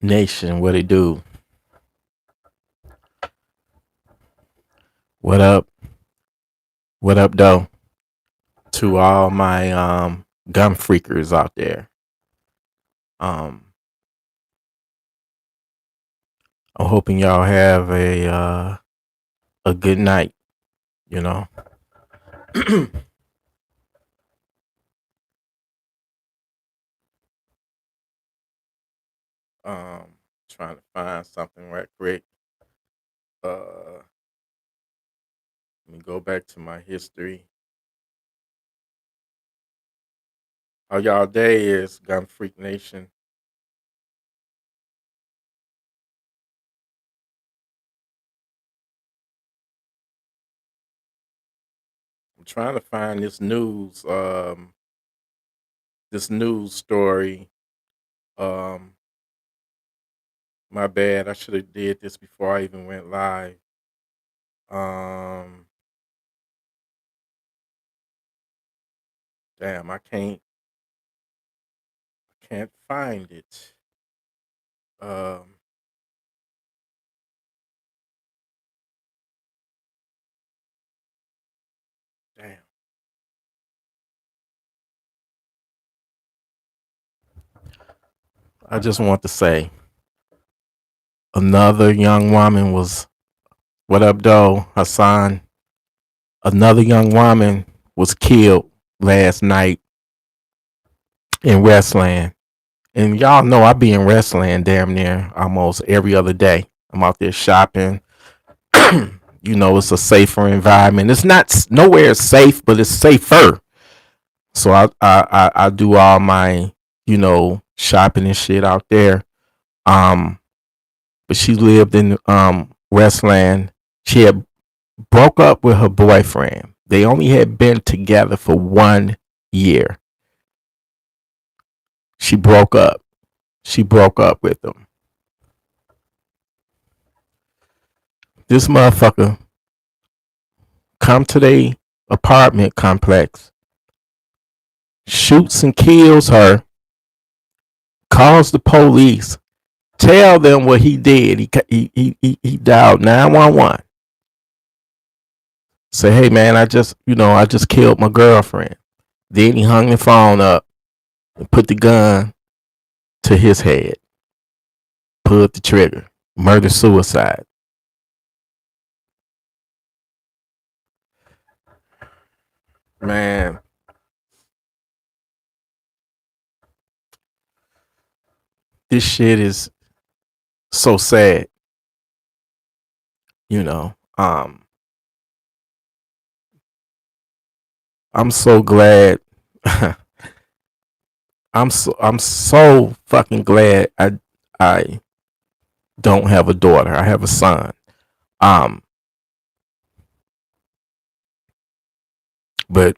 Nation, what it do? What up? What up, though? To all my gun freakers out there. Um, I'm hoping y'all have a good night. You know. Trying to find something right quick. Let me go back to my history. How y'all day is, Gun Freak Nation? I'm trying to find this news story. Um, my bad. I should have did this before I even went live. Um, damn, I can't find it. Um, damn. I just want to say another young woman was what up, though, Hassan? Another young woman was killed last night in Westland. And y'all know I be in Westland damn near almost every other day. I'm out there shopping. It's a safer environment. It's not nowhere safe, but it's safer. So I do all my shopping and shit out there. But she lived in Westland. She had broke up with her boyfriend. They only had been together for 1 year. She broke up. She broke up with him. This motherfucker come to the apartment complex, shoots and kills her, calls the police, tell them what he did. He dialed 911. Say, hey man, I just killed my girlfriend. Then he hung the phone up and put the gun to his head. Pulled the trigger. Murder suicide. Man, this shit is so sad. You know. I'm so glad. I'm so fucking glad I don't have a daughter. I have a son. Um, but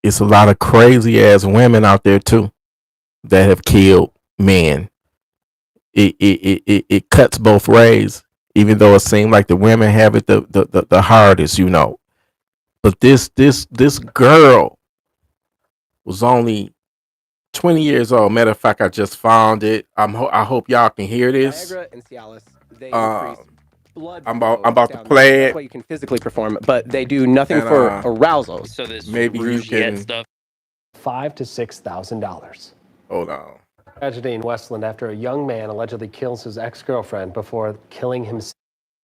it's a lot of crazy ass women out there too that have killed men. It cuts both ways, even though it seems like the women have it the hardest. But this girl was only 20 years old. Matter of fact, I just found it. I hope y'all can hear this. Viagra and Cialis, they Uh, increase blood I'm flow about to down play That's it, why you can physically perform, but they do nothing and for arousal. So this maybe you Rougiette can stuff. $5,000 to $6,000. hold on. Tragedy in Westland after a young man allegedly kills his ex-girlfriend before killing himself.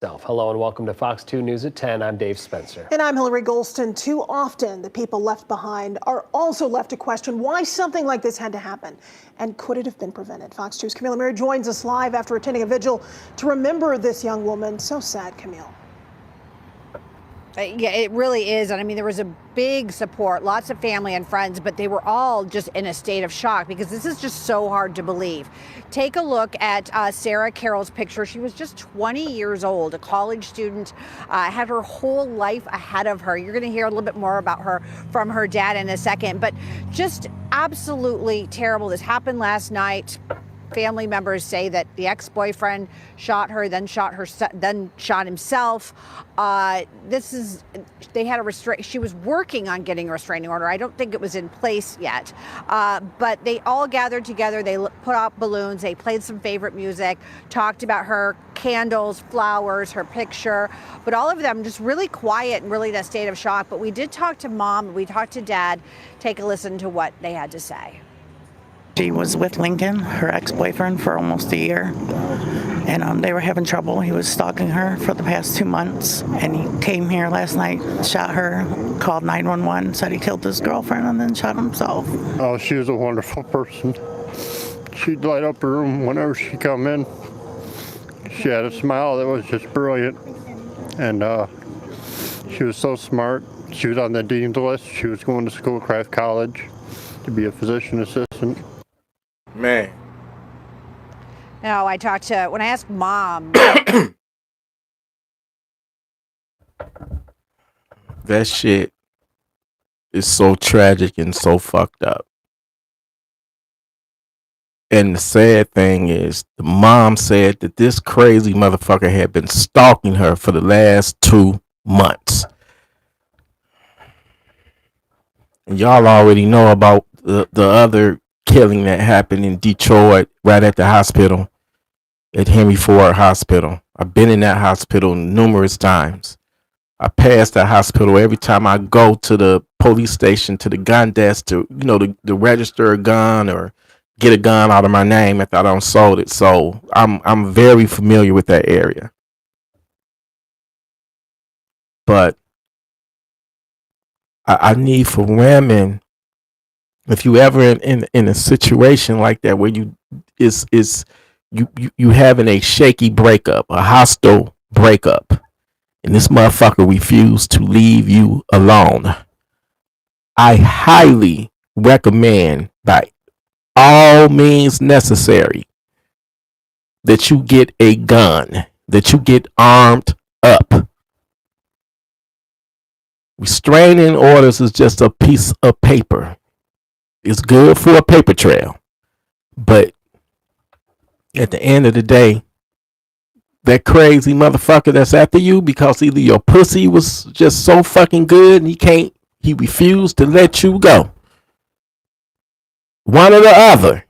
Hello and welcome to Fox 2 News at 10. I'm Dave Spencer. And I'm Hillary Golston. Too often, the people left behind are also left to question why something like this had to happen. And could it have been prevented? Fox 2's Camille Mary joins us live after attending a vigil to remember this young woman. So sad, Camille. Yeah, it really is. And I mean, there was a big support, lots of family and friends, but they were all just in a state of shock because this is just so hard to believe. Take a look at Sarah Carroll's picture. She was just 20 years old, a college student, had her whole life ahead of her. You're going to hear a little bit more about her from her dad in a second, but just absolutely terrible. This happened last night. family members say that the ex-boyfriend shot her, then shot himself. They had she was working on getting a restraining order. I don't think it was in place yet. But they all gathered together. They put out balloons. They played some favorite music, talked about her, candles, flowers, her picture. But all of them just really quiet and really in a state of shock. But we did talk to Mom. We talked to Dad. Take a listen to what they had to say. She was with Lincoln, her ex-boyfriend, for almost a year, and they were having trouble. He was stalking her for the past 2 months, and he came here last night, shot her, called 911, said he killed his girlfriend, and then shot himself. Oh, she was a wonderful person. She'd light up her room whenever she come in. She had a smile that was just brilliant, and she was so smart. She was on the dean's list. She was going to Schoolcraft College to be a physician assistant. Man. No, when I asked Mom. That shit is so tragic and so fucked up. And the sad thing is, the mom said that this crazy motherfucker had been stalking her for the last 2 months. And y'all already know about the other killing that happened in Detroit, right at the hospital, at Henry Ford Hospital. I've been in that hospital numerous times. I pass that hospital every time I go to the police station, to the gun desk, to to register a gun or get a gun out of my name if I don't sold it. So I'm very familiar with that area. But I need for women, if you ever in a situation like that where you having a shaky breakup, a hostile breakup, and this motherfucker refused to leave you alone, I highly recommend, by all means necessary, that you get a gun, that you get armed up. Restraining orders is just a piece of paper. It's good for a paper trail. But at the end of the day, that crazy motherfucker that's after you because either your pussy was just so fucking good and he refused to let you go. One or the other.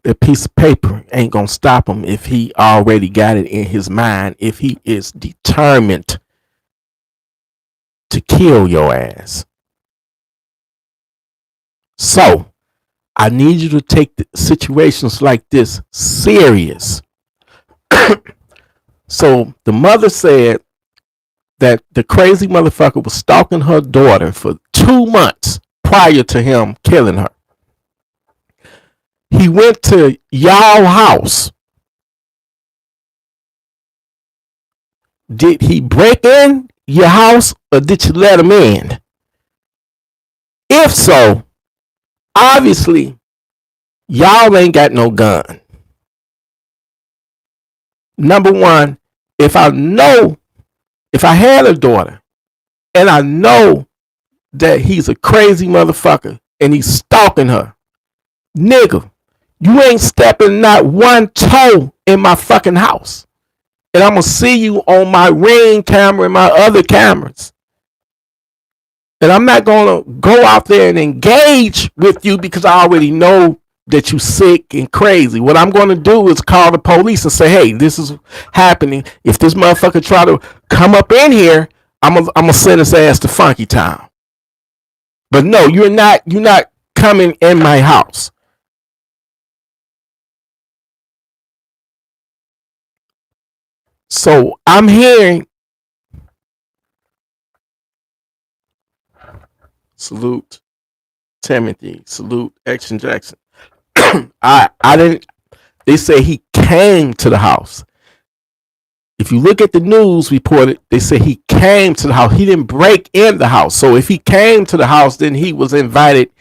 That piece of paper ain't gonna stop him if he already got it in his mind, if he is determined to kill your ass. So, I need you to take situations like this serious. So, the mother said that the crazy motherfucker was stalking her daughter for 2 months prior to him killing her. He went to y'all house. Did he break in your house or did you let him in? If so, obviously, y'all ain't got no gun. Number one, if I had a daughter and I know that he's a crazy motherfucker and he's stalking her, nigga, you ain't stepping not one toe in my fucking house. And I'm going to see you on my Ring camera and my other cameras. And I'm not going to go out there and engage with you because I already know that you sick and crazy. What I'm going to do is call the police and say, hey, this is happening. If this motherfucker try to come up in here, I'm going to send his ass to Funky Town. But no, you're not coming in my house. So I'm hearing, salute Timothy, salute Action Jackson. I didn't, they say he came to the house. If you look at the news report, they say he came to the house. He didn't break in the house. So if he came to the house, then he was invited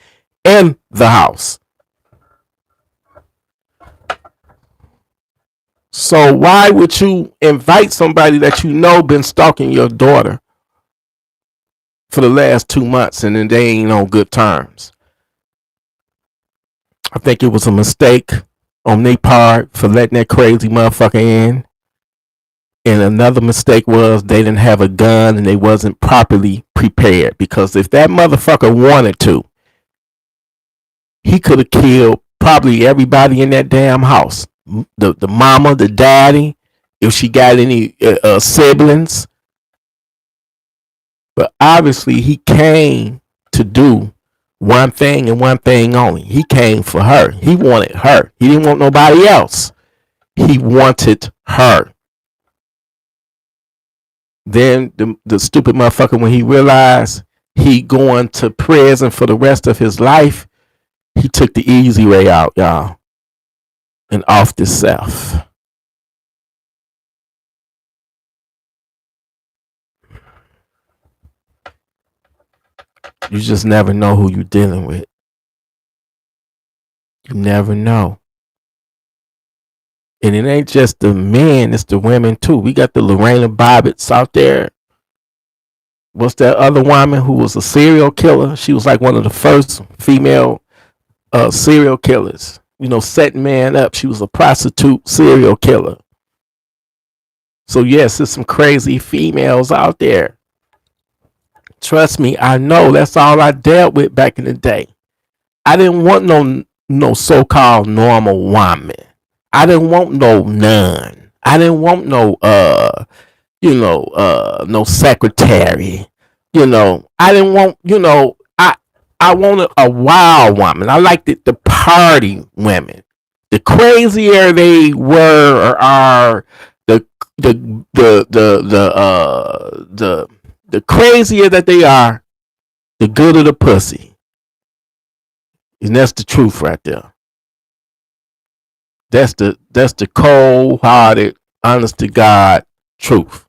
in the house. So why would you invite somebody that you know been stalking your daughter for the last 2 months and then they ain't on good terms? I think it was a mistake on their part for letting that crazy motherfucker in. And another mistake was they didn't have a gun and they wasn't properly prepared. Because if that motherfucker wanted to, he could have killed probably everybody in that damn house. The mama, the daddy, if she got any siblings. But obviously he came to do one thing and one thing only. He came for her. He wanted her. He didn't want nobody else. He wanted her. Then the stupid motherfucker, when he realized he going to prison for the rest of his life, he took the easy way out, y'all, and off the self. You just never know who you're dealing with. You never know. And it ain't just the men, it's the women too. We got the Lorena Bobbitts out there. What's that other woman who was a serial killer? She was like one of the first female serial killers. You know, setting man up. She was a prostitute serial killer. So yes, there's some crazy females out there. Trust me, I know. That's all I dealt with back in the day. I didn't want no so-called normal woman. I didn't want no nun. I didn't want no no secretary. I didn't want, I wanted a wild woman. I liked the party women. The crazier they were or are, the crazier that they are, the gooder the pussy. And that's the truth right there. That's the cold-hearted, honest to God truth.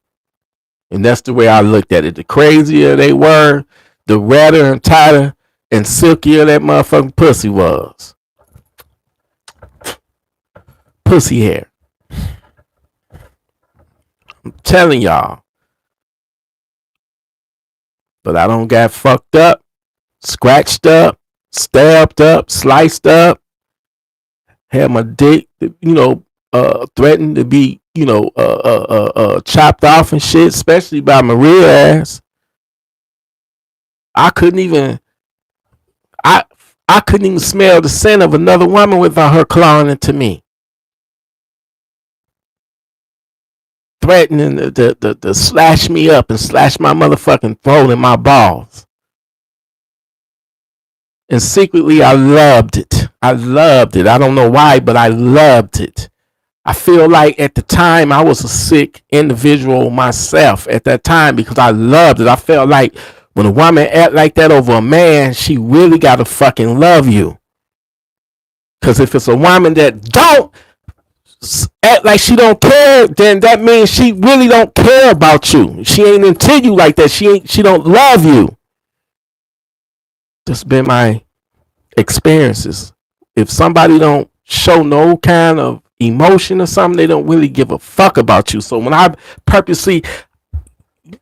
And that's the way I looked at it. The crazier they were, the redder and tighter and silkier that motherfucking pussy was. Pussy hair. I'm telling y'all. But I don't got fucked up, scratched up, stabbed up, sliced up. Had my dick, threatened to be, chopped off and shit, especially by my real ass. I couldn't even smell the scent of another woman without her clawing into me. Threatening to slash me up and slash my motherfucking throat and my balls. And secretly, I loved it. I don't know why, but I loved it. I feel like at the time I was a sick individual myself at that time because I loved it. I felt like when a woman act like that over a man, she really got to fucking love you. Because if it's a woman that don't act like she don't care, then that means she really don't care about you. She ain't into you like that. She don't love you. That's been my experiences. If somebody don't show no kind of emotion or something, they don't really give a fuck about you. So when I purposely,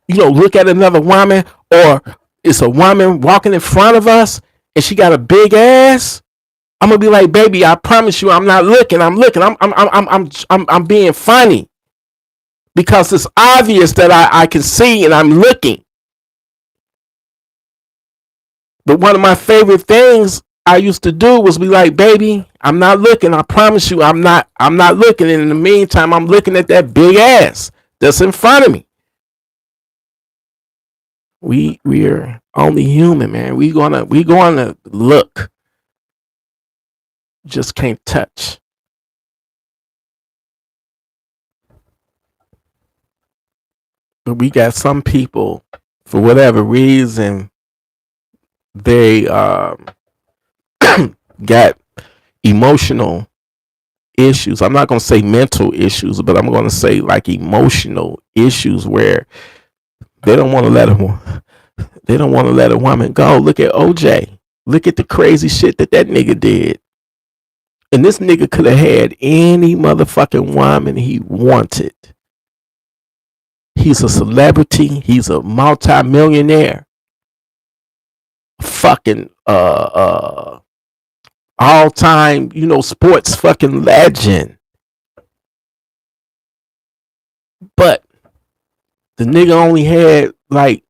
look at another woman, or it's a woman walking in front of us and she got a big ass, I'm gonna be like, baby, I promise you, I'm not looking. I'm looking. I'm being funny because it's obvious that I can see and I'm looking. But one of my favorite things I used to do was be like, baby, I'm not looking. I promise you, I'm not looking. And in the meantime, I'm looking at that big ass that's in front of me. We're only human, man. We gonna look. Just can't touch. But we got some people, for whatever reason, they got emotional issues. I'm not going to say mental issues, but I'm going to say like emotional issues where they don't want to let a woman go. Look at OJ. Look at the crazy shit that nigga did. And this nigga could have had any motherfucking woman he wanted. He's a celebrity. He's a multi-millionaire. Fucking all time, sports fucking legend. But the nigga only had like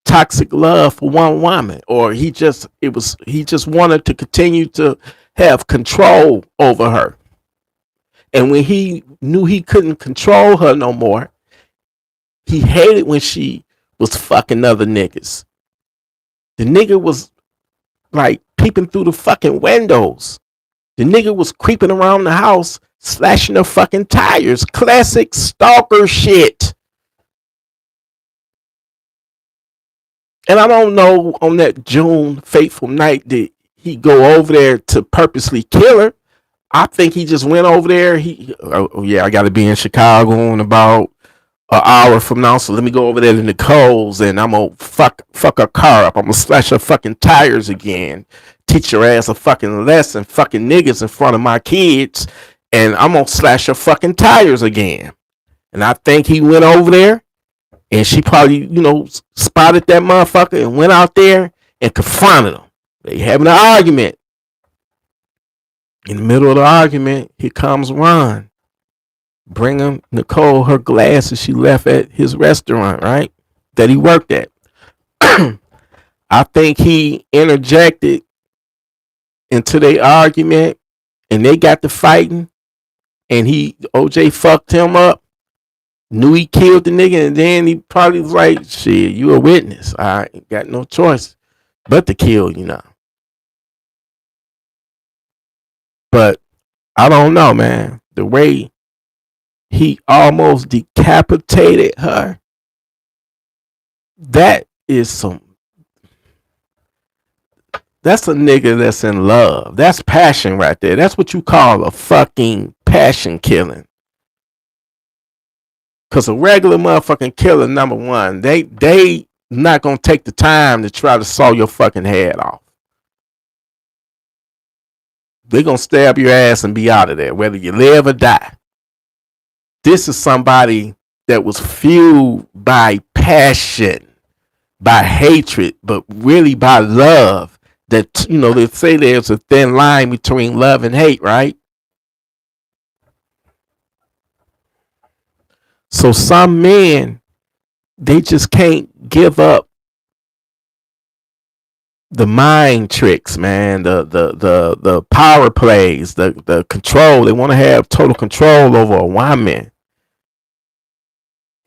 toxic love for one woman, or he just wanted to continue to have control over her. And when he knew he couldn't control her no more, he hated when she was fucking other niggas. The nigga was like peeping through the fucking windows. The nigga was creeping around the house, slashing her fucking tires. Classic stalker shit. And I don't know, on that June fateful night, did he go over there to purposely kill her? I think he just went over there. I got to be in Chicago in about an hour from now, so let me go over there to Nicole's and I'm gonna fuck her car up. I'm gonna slash her fucking tires again. Teach her ass a fucking lesson, fucking niggas in front of my kids, and I'm gonna slash her fucking tires again. And I think he went over there, and she probably, spotted that motherfucker and went out there and confronted him. They having an argument. In the middle of the argument, here comes Ron, bringing Nicole her glasses she left at his restaurant, right? That he worked at. I think he interjected into their argument and they got to fighting, and OJ fucked him up, knew he killed the nigga, and then he probably was like, shit, you a witness. I ain't got no choice but to kill you now. But I don't know, man. The way he almost decapitated her, that's a nigga that's in love. That's passion right there. That's what you call a fucking passion killing. Cause a regular motherfucking killer, number one, they not gonna take the time to try to saw your fucking head off. They gonna stab your ass and be out of there, whether you live or die. This is somebody that was fueled by passion, by hatred, but really by love. That, they say there's a thin line between love and hate, right? So some men, they just can't give up the mind tricks, man, the power plays, the control. They want to have total control over a woman.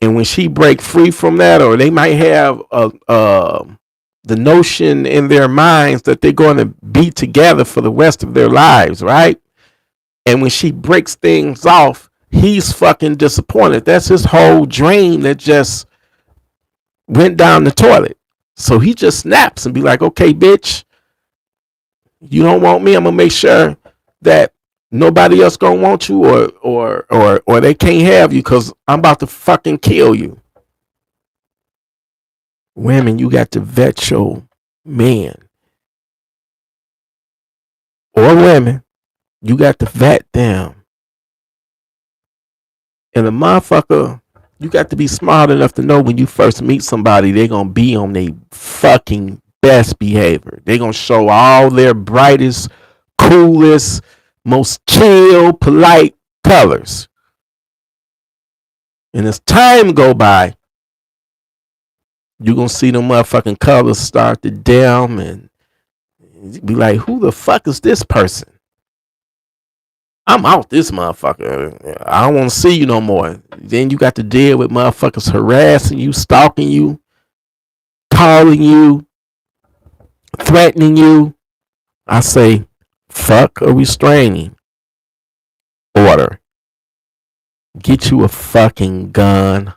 And when she break free from that, or they might have the notion in their minds that they're going to be together for the rest of their lives, right? And when she breaks things off, he's fucking disappointed. That's his whole dream that just went down the toilet. So he just snaps and be like, okay, bitch, you don't want me. I'm gonna make sure that nobody else gonna want you, or they can't have you, because I'm about to fucking kill you. Women, you got to vet your men. Or women, you got to vet them. And the motherfucker, you got to be smart enough to know when you first meet somebody, they're going to be on their fucking best behavior. They're going to show all their brightest, coolest, most chill, polite colors. And as time go by, you're going to see them motherfucking colors start to dim and be like, who the fuck is this person? I'm out this motherfucker. I don't want to see you no more. Then you got to deal with motherfuckers harassing you, stalking you, calling you, threatening you. I say, fuck a restraining order. Get you a fucking gun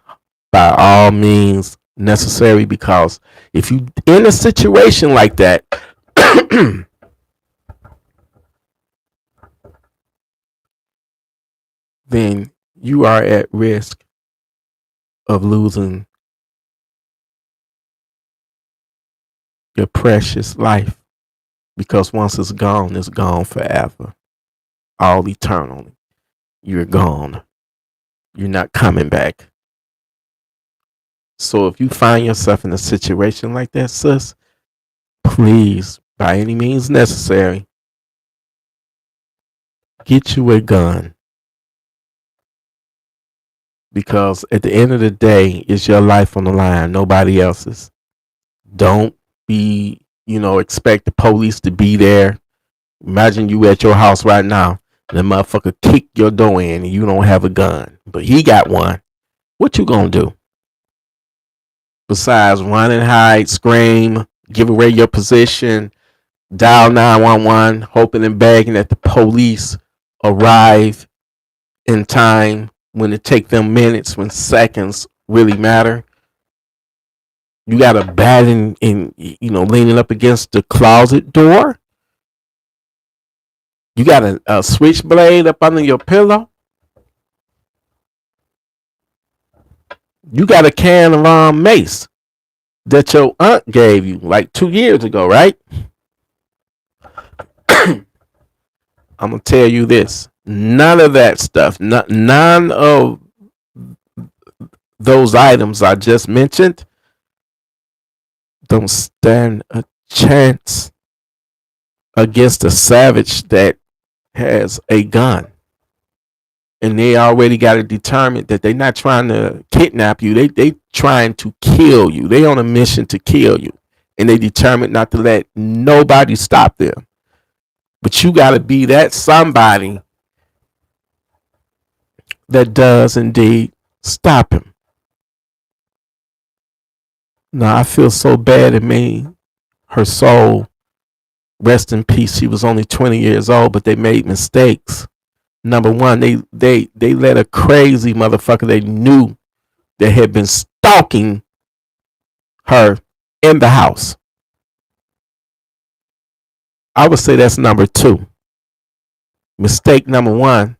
by all means necessary, because if you in a situation like that, then you are at risk of losing your precious life, because once it's gone forever, all eternally. You're gone. You're not coming back. So if you find yourself in a situation like that, sis, please, by any means necessary, Get you a gun. Because at the end of the day, it's your life on the line, nobody else's. Don't be, expect the police to be there. Imagine you at your house right now, and the motherfucker kick your door in and you don't have a gun, but he got one. What you gonna do? Besides run and hide, scream, give away your position, dial 911, hoping and begging that the police arrive in time when it take them minutes, when seconds really matter. You got a bat in leaning up against the closet door. You got a switchblade up under your pillow. You got a can of mace that your aunt gave you like 2 years ago, right? I'm gonna tell you this: none of that stuff, none of those items I just mentioned, don't stand a chance against a savage that has a gun. And they already got it determined that they're not trying to kidnap you. They trying to kill you. They on a mission to kill you. And they determined not to let nobody stop them. But you got to be that somebody that does indeed stop him. Now, I feel so bad it made her soul rest in peace. She was only 20 years old, but they made mistakes. Number one, they let a crazy motherfucker they knew that had been stalking her in the house. I would say that's number two. Mistake number one,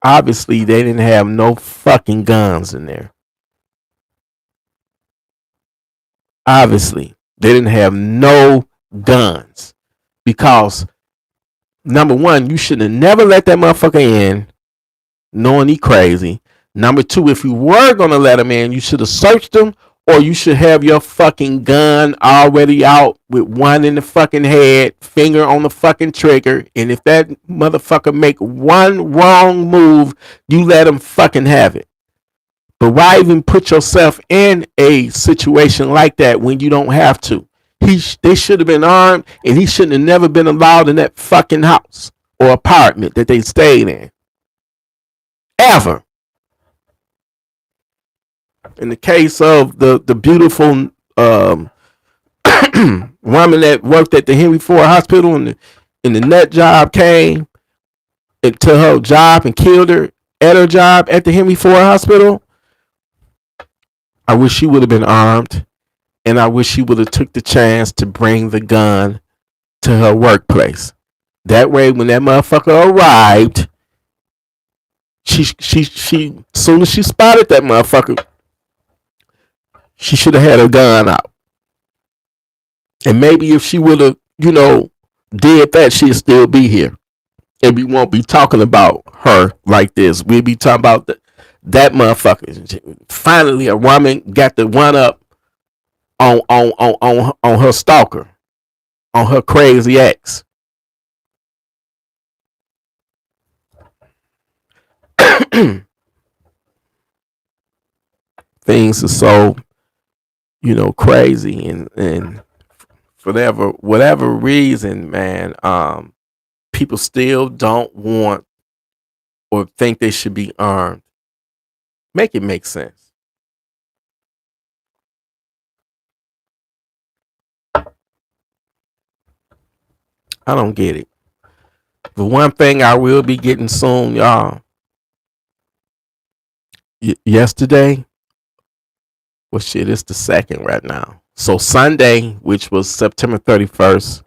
obviously they didn't have no fucking guns in there. Obviously, they didn't have no guns. Because number one, you should have never let that motherfucker in knowing he crazy. Number two, if you were gonna let him in, you should have searched him, or you should have your fucking gun already out with one in the fucking head, finger on the fucking trigger, and if that motherfucker make one wrong move, you let him fucking have it. But why even put yourself in a situation like that when you don't have to? They should have been armed, and he shouldn't have never been allowed in that fucking house or apartment that they stayed in. Ever. In the case of the beautiful woman that worked at the Henry Ford Hospital, and the nut job came to her job and killed her at her job at the Henry Ford Hospital, I wish she would have been armed, and I wish she would have took the chance to bring the gun to her workplace. That way, when that motherfucker arrived, she soon as she spotted that motherfucker, she should have had her gun out. And maybe if she would have, did that, she'd still be here. And we won't be talking about her like this. We'll be talking about that motherfucker. Finally, a woman got the one up on her stalker, on her crazy ex. Things are so, crazy, and for whatever reason, man, people still don't want or think they should be armed. Make it make sense. I don't get it. The one thing I will be getting soon, y'all. Yesterday, well, shit, it's the 2nd right now. So Sunday, which was September 31st,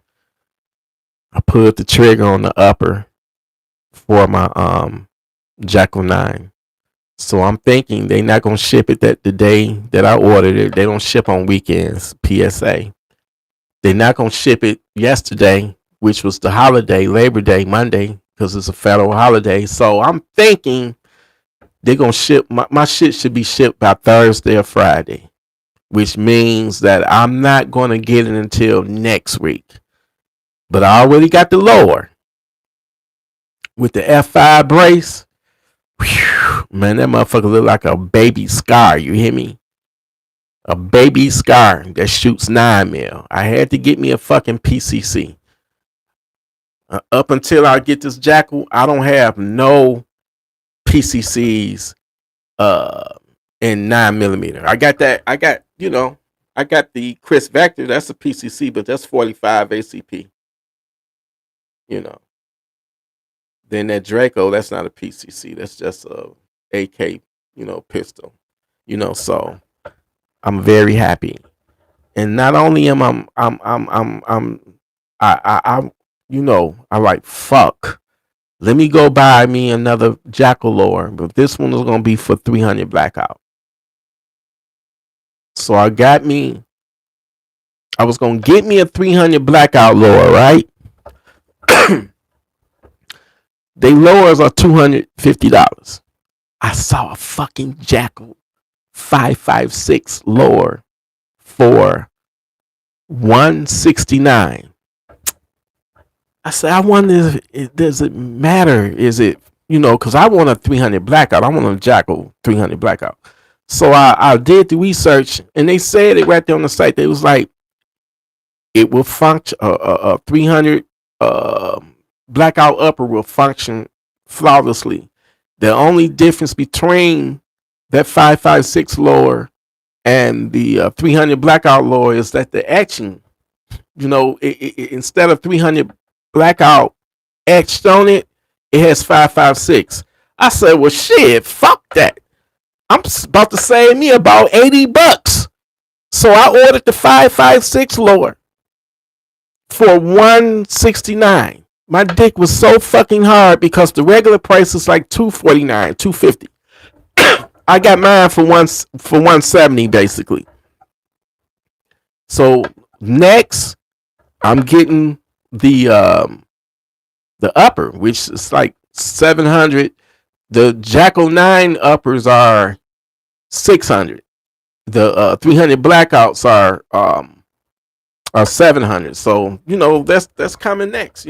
I pulled the trigger on the upper for my Jackal 9. So I'm thinking they're not gonna ship it the day that I ordered it. They don't ship on weekends, PSA. They're not gonna ship it yesterday, which was the holiday, Labor Day, Monday, because it's a federal holiday. So I'm thinking they're gonna ship my shit should be shipped by Thursday or Friday, which means that I'm not gonna get it until next week. But I already got the lower. with the F5 brace. Whew, man, that motherfucker look like a baby Scar. You hear me? A baby Scar that shoots 9mm. I had to get me a fucking PCC. Up until I get this Jackal, I don't have no PCCs in 9mm. I got that. I got the Chris Vector. That's a PCC, but that's 45 ACP. Then that Draco, that's not a PCC. That's just a AK, pistol. So I'm very happy. And not only am I like, fuck. Let me go buy me another Jackal lure, but this one is gonna be for 300 blackout. So I was gonna get me a 300 blackout lure, right? They lures are $250. I saw a fucking Jackal 5.56 lure for $169. I said, I wonder if does it matter? Is it, because I want a 300 blackout. I want a Jackal 300 blackout. So I did the research, and they said it right there on the site. They was like, it will function, a 300 blackout upper will function flawlessly. The only difference between that 5.56 lure and the 300 blackout lure is that the etching, instead of 300 blackout etched on it, it has 5.56. I said, well, shit, fuck that. I'm about to save me about $80. So I ordered the 5.56 lure for $169. My dick was so fucking hard because the regular price is like $249, $250. I got mine for $170 basically. So next, I'm getting the upper, which is like $700. The Jackal 9 uppers are $600. The 300 blackouts are $700. So that's coming next.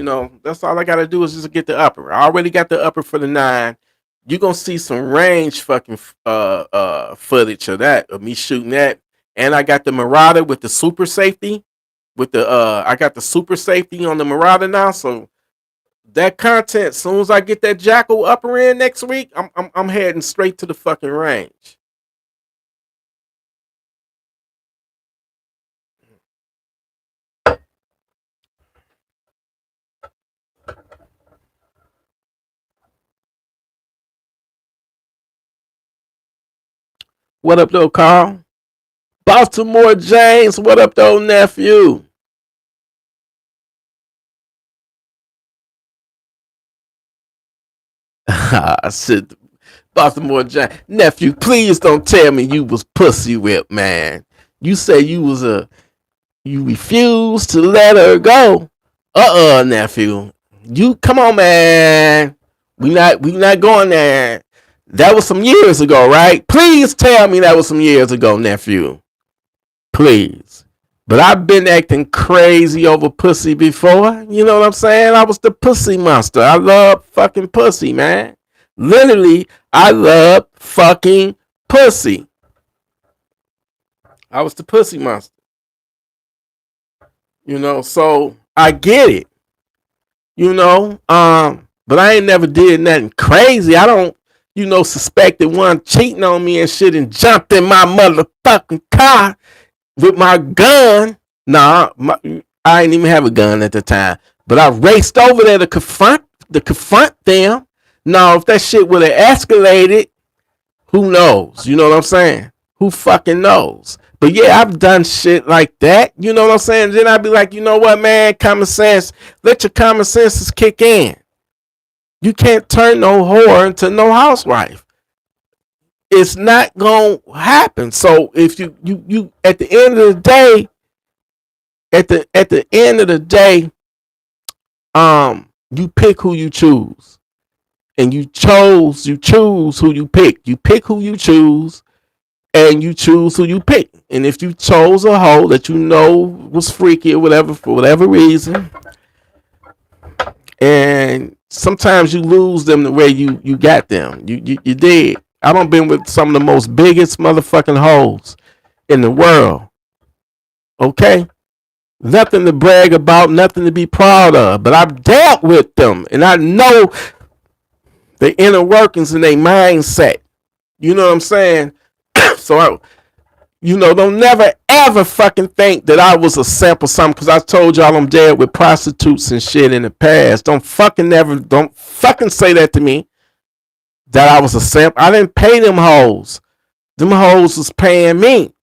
That's all I gotta do is just get the upper. I already got the upper for the 9. You're gonna see some range fucking footage of that, of me shooting that. And I got the Marauder with the super safety. I got the super safety on the Marauder now. So that content, as soon as I get that Jackal upper in next week, I'm heading straight to the fucking range. What up, though, Carl? Baltimore James, what up, though, nephew? I said, Baltimore James, nephew, please don't tell me you was pussy whipped, man. You say you refused to let her go. Nephew. You come on, man. We not going there. That was some years ago, right? Please tell me that was some years ago, nephew. Please. But I've been acting crazy over pussy before. You know what I'm saying? I was the pussy monster. I love fucking pussy, man. Literally, I love fucking pussy. I was the pussy monster. So I get it. But I ain't never did nothing crazy. I don't, suspected one cheating on me and shit and jumped in my motherfucking car with my gun. Nah, I didn't even have a gun at the time. But I raced over there to confront them. Now, if that shit would have escalated, who knows? You know what I'm saying? Who fucking knows? But yeah, I've done shit like that. You know what I'm saying? Then I'd be like, you know what, man? Common sense. Let your common senses kick in. You can't turn no whore into no housewife. It's not gonna happen. So if you at the end of the day, you pick who you choose. And you choose who you pick. You pick who you choose, and you choose who you pick. And if you chose a hoe that was freaky or whatever, for whatever reason, and sometimes you lose them the way you got them. You did. I done been with some of the most biggest motherfucking hoes in the world. Okay? Nothing to brag about, nothing to be proud of. But I've dealt with them and I know the inner workings and their mindset. You know what I'm saying? So don't never ever fucking think that I was a simp or something, because I told y'all I'm dead with prostitutes and shit in the past. Don't fucking say that to me, that I was a simp. I didn't pay them hoes. Them hoes was paying me.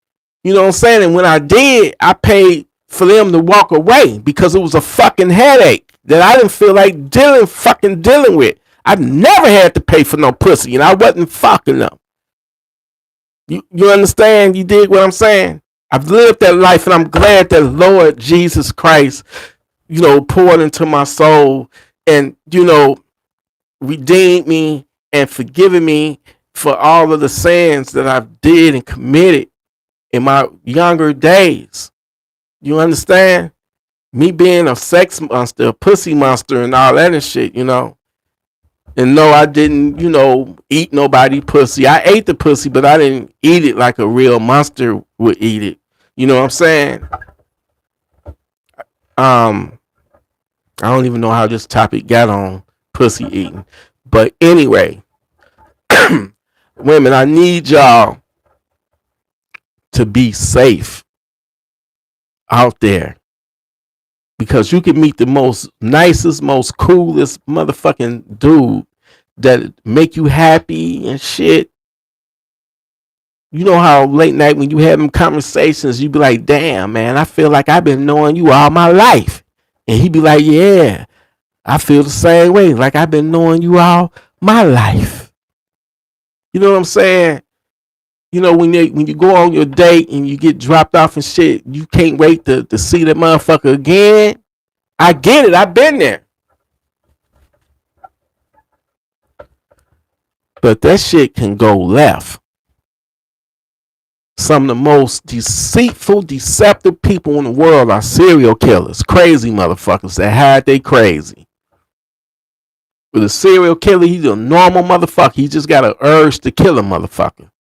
You know what I'm saying? And when I did, I paid for them to walk away because it was a fucking headache that I didn't feel like dealing with. I never had to pay for no pussy and I wasn't fucking them. You understand? You dig what I'm saying? I've lived that life and I'm glad that Lord Jesus Christ, poured into my soul and, redeemed me and forgiven me for all of the sins that I've did and committed in my younger days. You understand? Me being a sex monster, a pussy monster and all that and shit, And no, I didn't, eat nobody pussy. I ate the pussy, but I didn't eat it like a real monster would eat it. You know what I'm saying? I don't even know how this topic got on pussy eating. But anyway, women, I need y'all to be safe out there. Because you can meet the most nicest, most coolest motherfucking dude that make you happy and shit. You know how late night when you have them conversations, you be like, damn, man, I feel like I've been knowing you all my life. And he be like, yeah, I feel the same way. Like I've been knowing you all my life. You know what I'm saying? When you go on your date and you get dropped off and shit, you can't wait to see that motherfucker again. I get it. I've been there. But that shit can go left. Some of the most deceitful, deceptive people in the world are serial killers. Crazy motherfuckers that hide they crazy. With a serial killer, he's a normal motherfucker. He just got an urge to kill a motherfucker.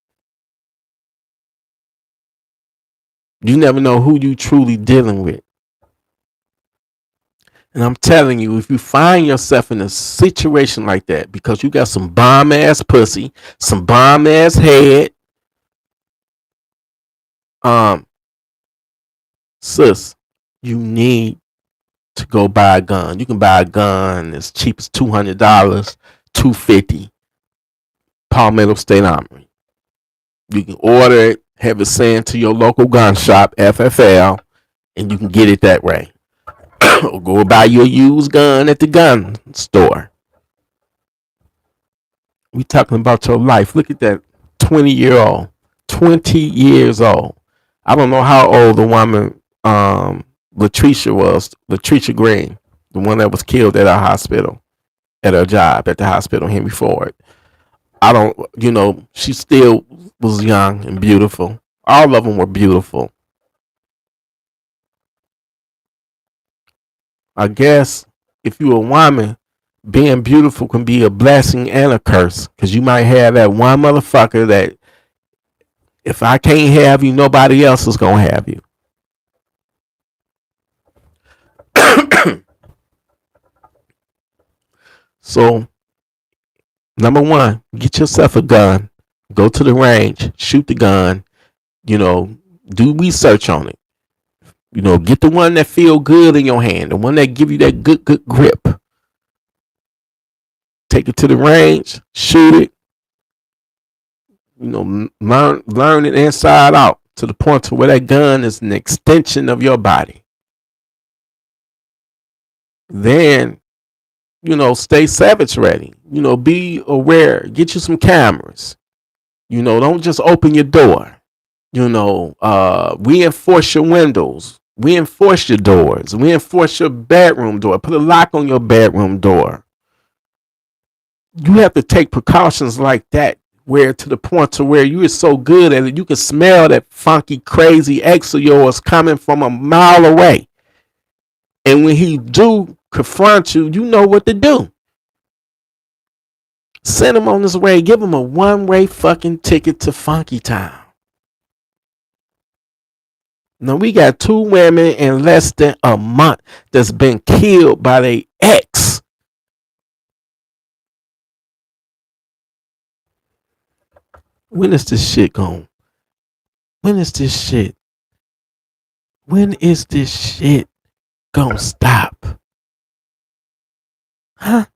You never know who you truly dealing with. And I'm telling you, if you find yourself in a situation like that because you got some bomb ass pussy, some bomb ass head, sis, you need to go buy a gun. You can buy a gun as cheap as $200, $250, Palmetto State Armory. You can order it, have it sent to your local gun shop, FFL, and you can get it that way. Or go buy your used gun at the gun store. We talking about your life. Look at that 20-year-old. 20 years old. I don't know how old the woman Latricia was. Latricia Green, the one that was killed at our hospital, at her job at the hospital, Henry Ford. I don't, she still was young and beautiful. All of them were beautiful. I guess if you're a woman, being beautiful can be a blessing and a curse. Because you might have that one motherfucker that if I can't have you, nobody else is going to have you. So, number one, get yourself a gun. Go to the range. Shoot the gun. Do research on it. Get the one that feel good in your hand. The one that give you that good grip. Take it to the range. Shoot it. Learn it inside out to the point to where that gun is an extension of your body. Then, stay savage ready. Be aware. Get you some cameras. Don't just open your door. Reinforce your windows. Reinforce your doors. Reinforce your bedroom door. Put a lock on your bedroom door. You have to take precautions like that, where to the point to where you are so good at it, you can smell that funky, crazy ex of yours coming from a mile away. And when he do confront you, you know what to do. Send him on his way. Give him a one-way fucking ticket to Funky Town. Now we got 2 women in less than a month that's been killed by their ex. When is this shit going? When is this shit? When is this shit gonna stop? Huh?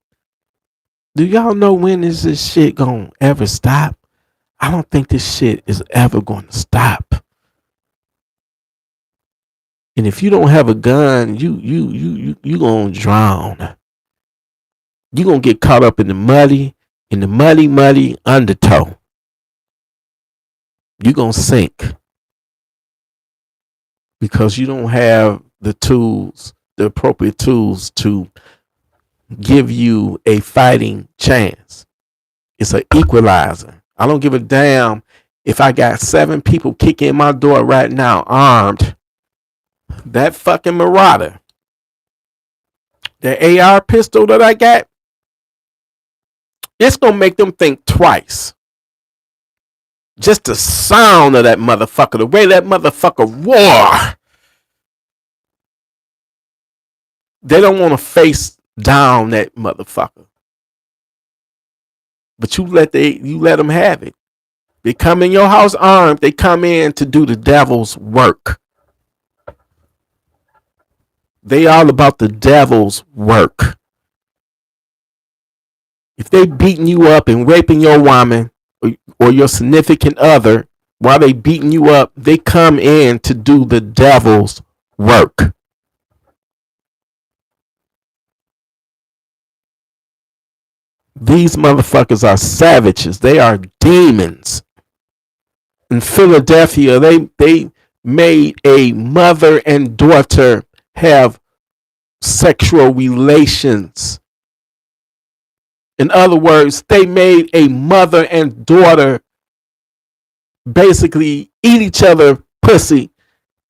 Do y'all know when is this shit gonna ever stop? I don't think this shit is ever gonna stop. And if you don't have a gun, you gonna drown. You gonna get caught up in the muddy undertow. You gonna sink because you don't have the tools, the appropriate tools to give you a fighting chance. It's an equalizer. I don't give a damn if I got 7 people kicking in my door right now armed. That fucking Marauder, the AR pistol that I got, it's gonna make them think twice. Just the sound of that motherfucker, the way that motherfucker roar. They don't want to face down that motherfucker. But you let them have it. They come in your house armed, they come in to do the devil's work. They all about the devil's work. If they beating you up and raping your woman or your significant other while they beating you up, they come in to do the devil's work. These motherfuckers are savages. They are demons. In Philadelphia, they made a mother and daughter have sexual relations. In other words, they made a mother and daughter basically eat each other pussy,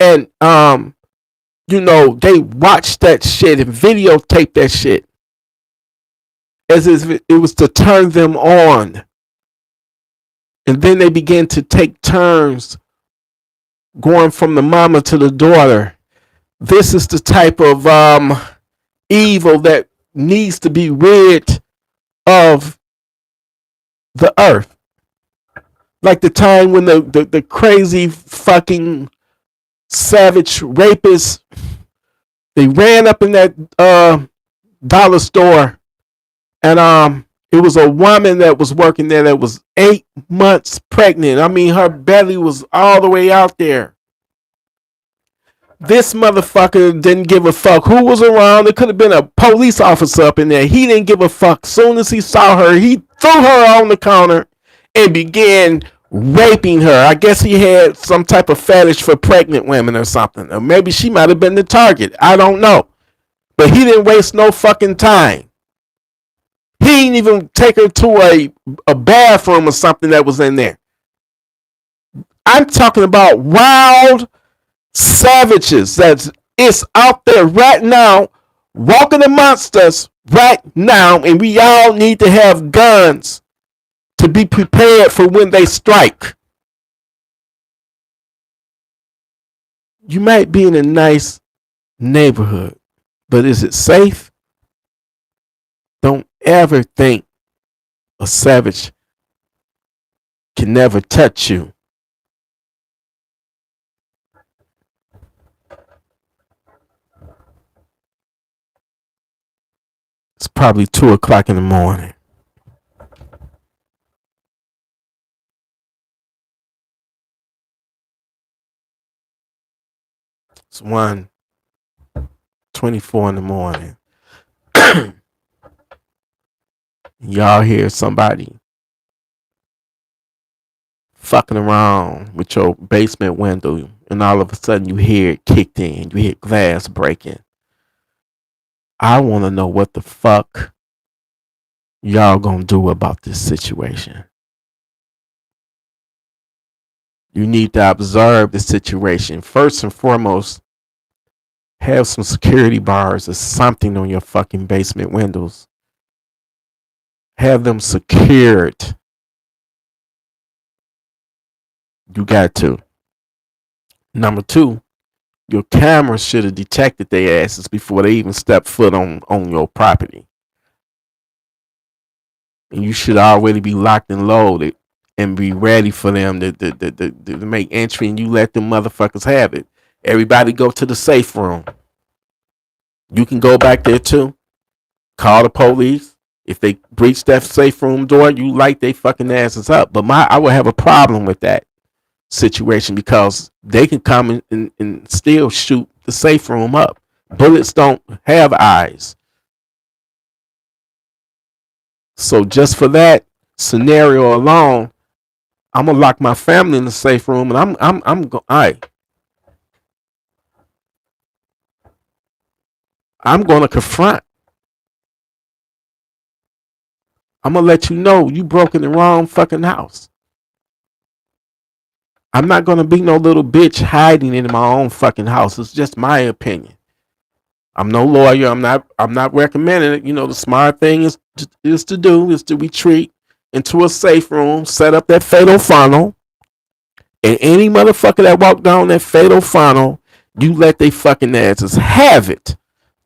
and they watched that shit and videotaped that shit as if it was to turn them on. And then they began to take turns going from the mama to the daughter. This is the type of evil that needs to be rid of the earth. Like the time when the crazy fucking savage rapists, they ran up in that dollar store, and it was a woman that was working there that was 8 months pregnant. I mean, her belly was all the way out there. This motherfucker didn't give a fuck who was around. It could have been a police officer up in there. He didn't give a fuck. Soon as he saw her, he threw her on the counter and began raping her. I guess he had some type of fetish for pregnant women or something. Or maybe she might have been the target. I don't know. But he didn't waste no fucking time. He didn't even take her to a bathroom or something that was in there. I'm talking about wild savages it's out there right now, walking amongst us right now, and we all need to have guns to be prepared for when they strike. You might be in a nice neighborhood, but is it safe? Don't ever think a savage can never touch you. It's probably 2 o'clock in the morning. It's 1:24 in the morning. Y'all hear somebody fucking around with your basement window, and all of a sudden you hear it kicked in. You hear glass breaking. I want to know what the fuck y'all gonna do about this situation. You need to observe the situation. First and foremost, have some security bars or something on your fucking basement windows. have them secured. You got to. Number two, your camera should have detected their asses before they even stepped foot on your property. And you should already be locked and loaded and be ready for them to make entry, and you let them motherfuckers have it. Everybody go to the safe room. You can go back there too. Call the police. If they breach that safe room door, you light they fucking asses up. But I would have a problem with that situation because they can come and still shoot the safe room up. Bullets don't have eyes. So just for that scenario alone, I'm gonna lock my family in the safe room, and I'm gonna confront. I'm gonna let you know you broke in the wrong fucking house. I'm not gonna be no little bitch hiding in my own fucking house. It's just my opinion. I'm no lawyer. I'm not recommending it. You know, the smart thing is to retreat into a safe room, set up that fatal funnel, and any motherfucker that walk down that fatal funnel, you let they fucking asses have it.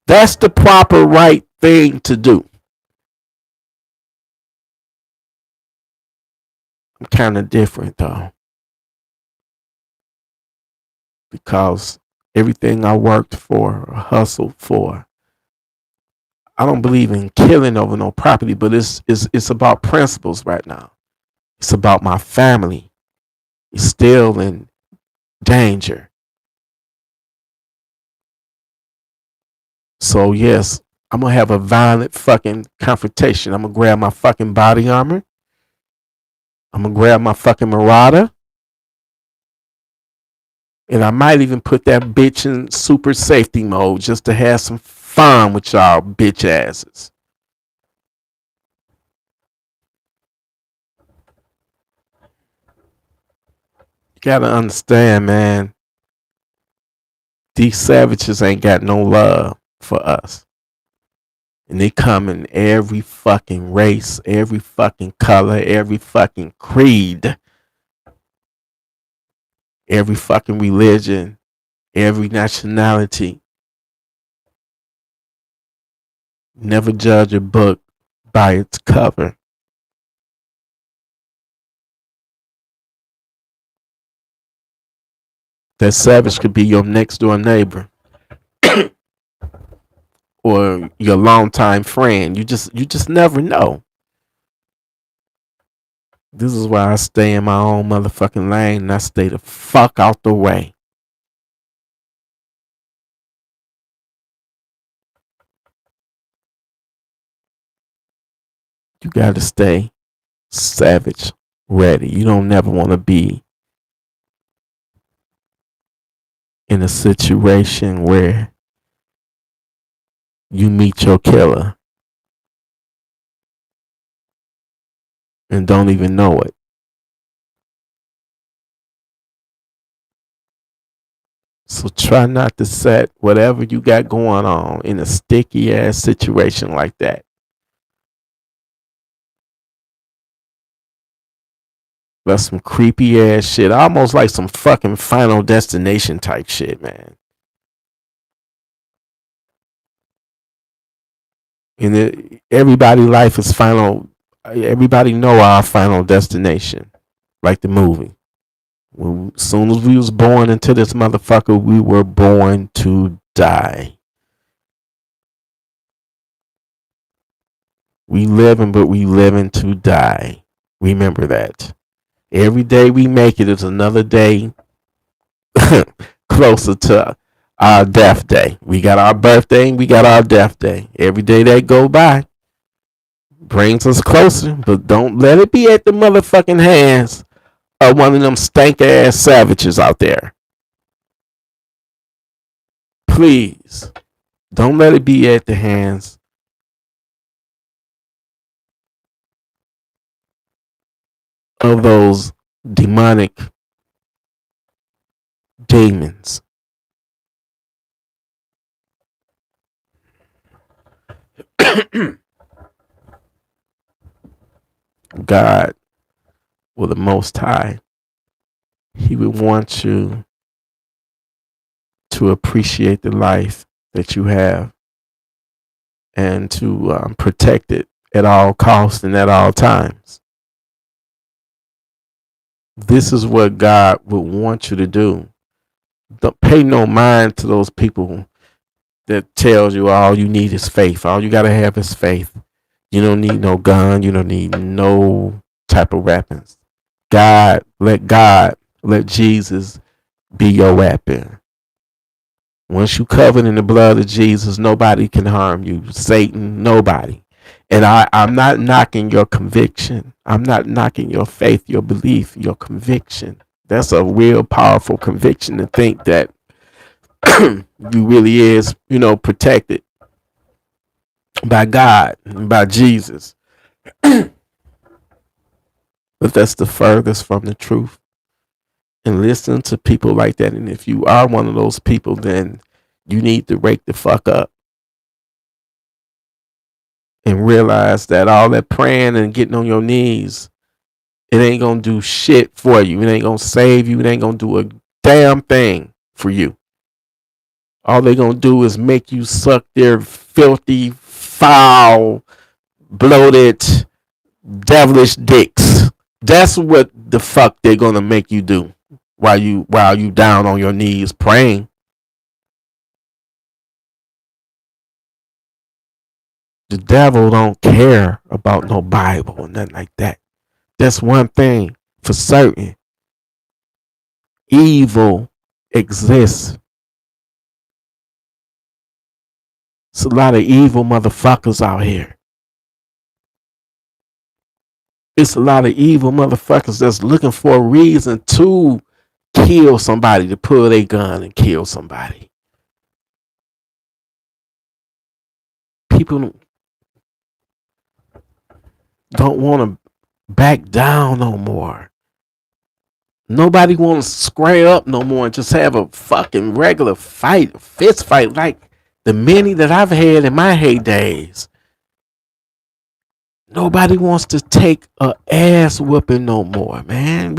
That's the proper right thing to do. I'm kind of different though, because everything I worked for, or hustled for, I don't believe in killing over no property, but it's about principles right now. It's about my family. It's still in danger. So yes, I'm gonna have a violent fucking confrontation. I'm gonna grab my fucking body armor. I'm gonna grab my fucking Marauder. And I might even put that bitch in super safety mode just to have some fun with y'all bitch asses. You gotta understand, man. These savages ain't got no love for us. And they come in every fucking race, every fucking color, every fucking creed, every fucking religion, every nationality. Never judge a book by its cover. That savage could be your next door neighbor or your longtime friend. You just never know. This is why I stay in my own motherfucking lane and I stay the fuck out the way. You gotta stay savage ready. You don't never want to be in a situation where you meet your killer and don't even know it. So try not to set whatever you got going on in a sticky ass situation like that. That's some creepy ass shit. Almost like some fucking Final Destination type shit, man. And everybody life is final. Everybody know our final destination, like the movie. As soon as we was born into this motherfucker, we were born to die. We living, but we living to die. Remember that. Every day we make it is another day closer to our death day. We got our birthday and we got our death day. Every day that go by brings us closer, but don't let it be at the motherfucking hands of one of them stank ass savages out there. Please, don't let it be at the hands of those demonic demons. God or the Most High, He would want you to appreciate the life that you have and to protect it at all costs and at all times. This is what God would want you to do. Don't pay no mind to those people that tells you all you need is faith. All you gotta have is faith. You don't need no gun. You don't need no type of weapons. Let Jesus be your weapon. Once you covered in the blood of Jesus, nobody can harm you. Satan, nobody. And I'm not knocking your conviction. I'm not knocking your faith, your belief, your conviction. That's a real powerful conviction to think that you really is, protected by God and by Jesus. But that's the furthest from the truth. And listen to people like that. And if you are one of those people, then you need to wake the fuck up and realize that all that praying and getting on your knees, it ain't gonna do shit for you. It ain't gonna save you. It ain't gonna do a damn thing for you. All they gonna do is make you suck their filthy, foul, bloated, devilish dicks. That's what the fuck they're gonna make you do while you down on your knees praying. The devil don't care about no Bible or nothing like that. That's one thing for certain. Evil exists. It's a lot of evil motherfuckers out here. It's a lot of evil motherfuckers that's looking for a reason to kill somebody, to pull a gun and kill somebody. People don't want to back down no more. Nobody want to square up no more and just have a fucking regular fight, fist fight like the many that I've had in my heydays. Nobody wants to take a ass whooping no more, man.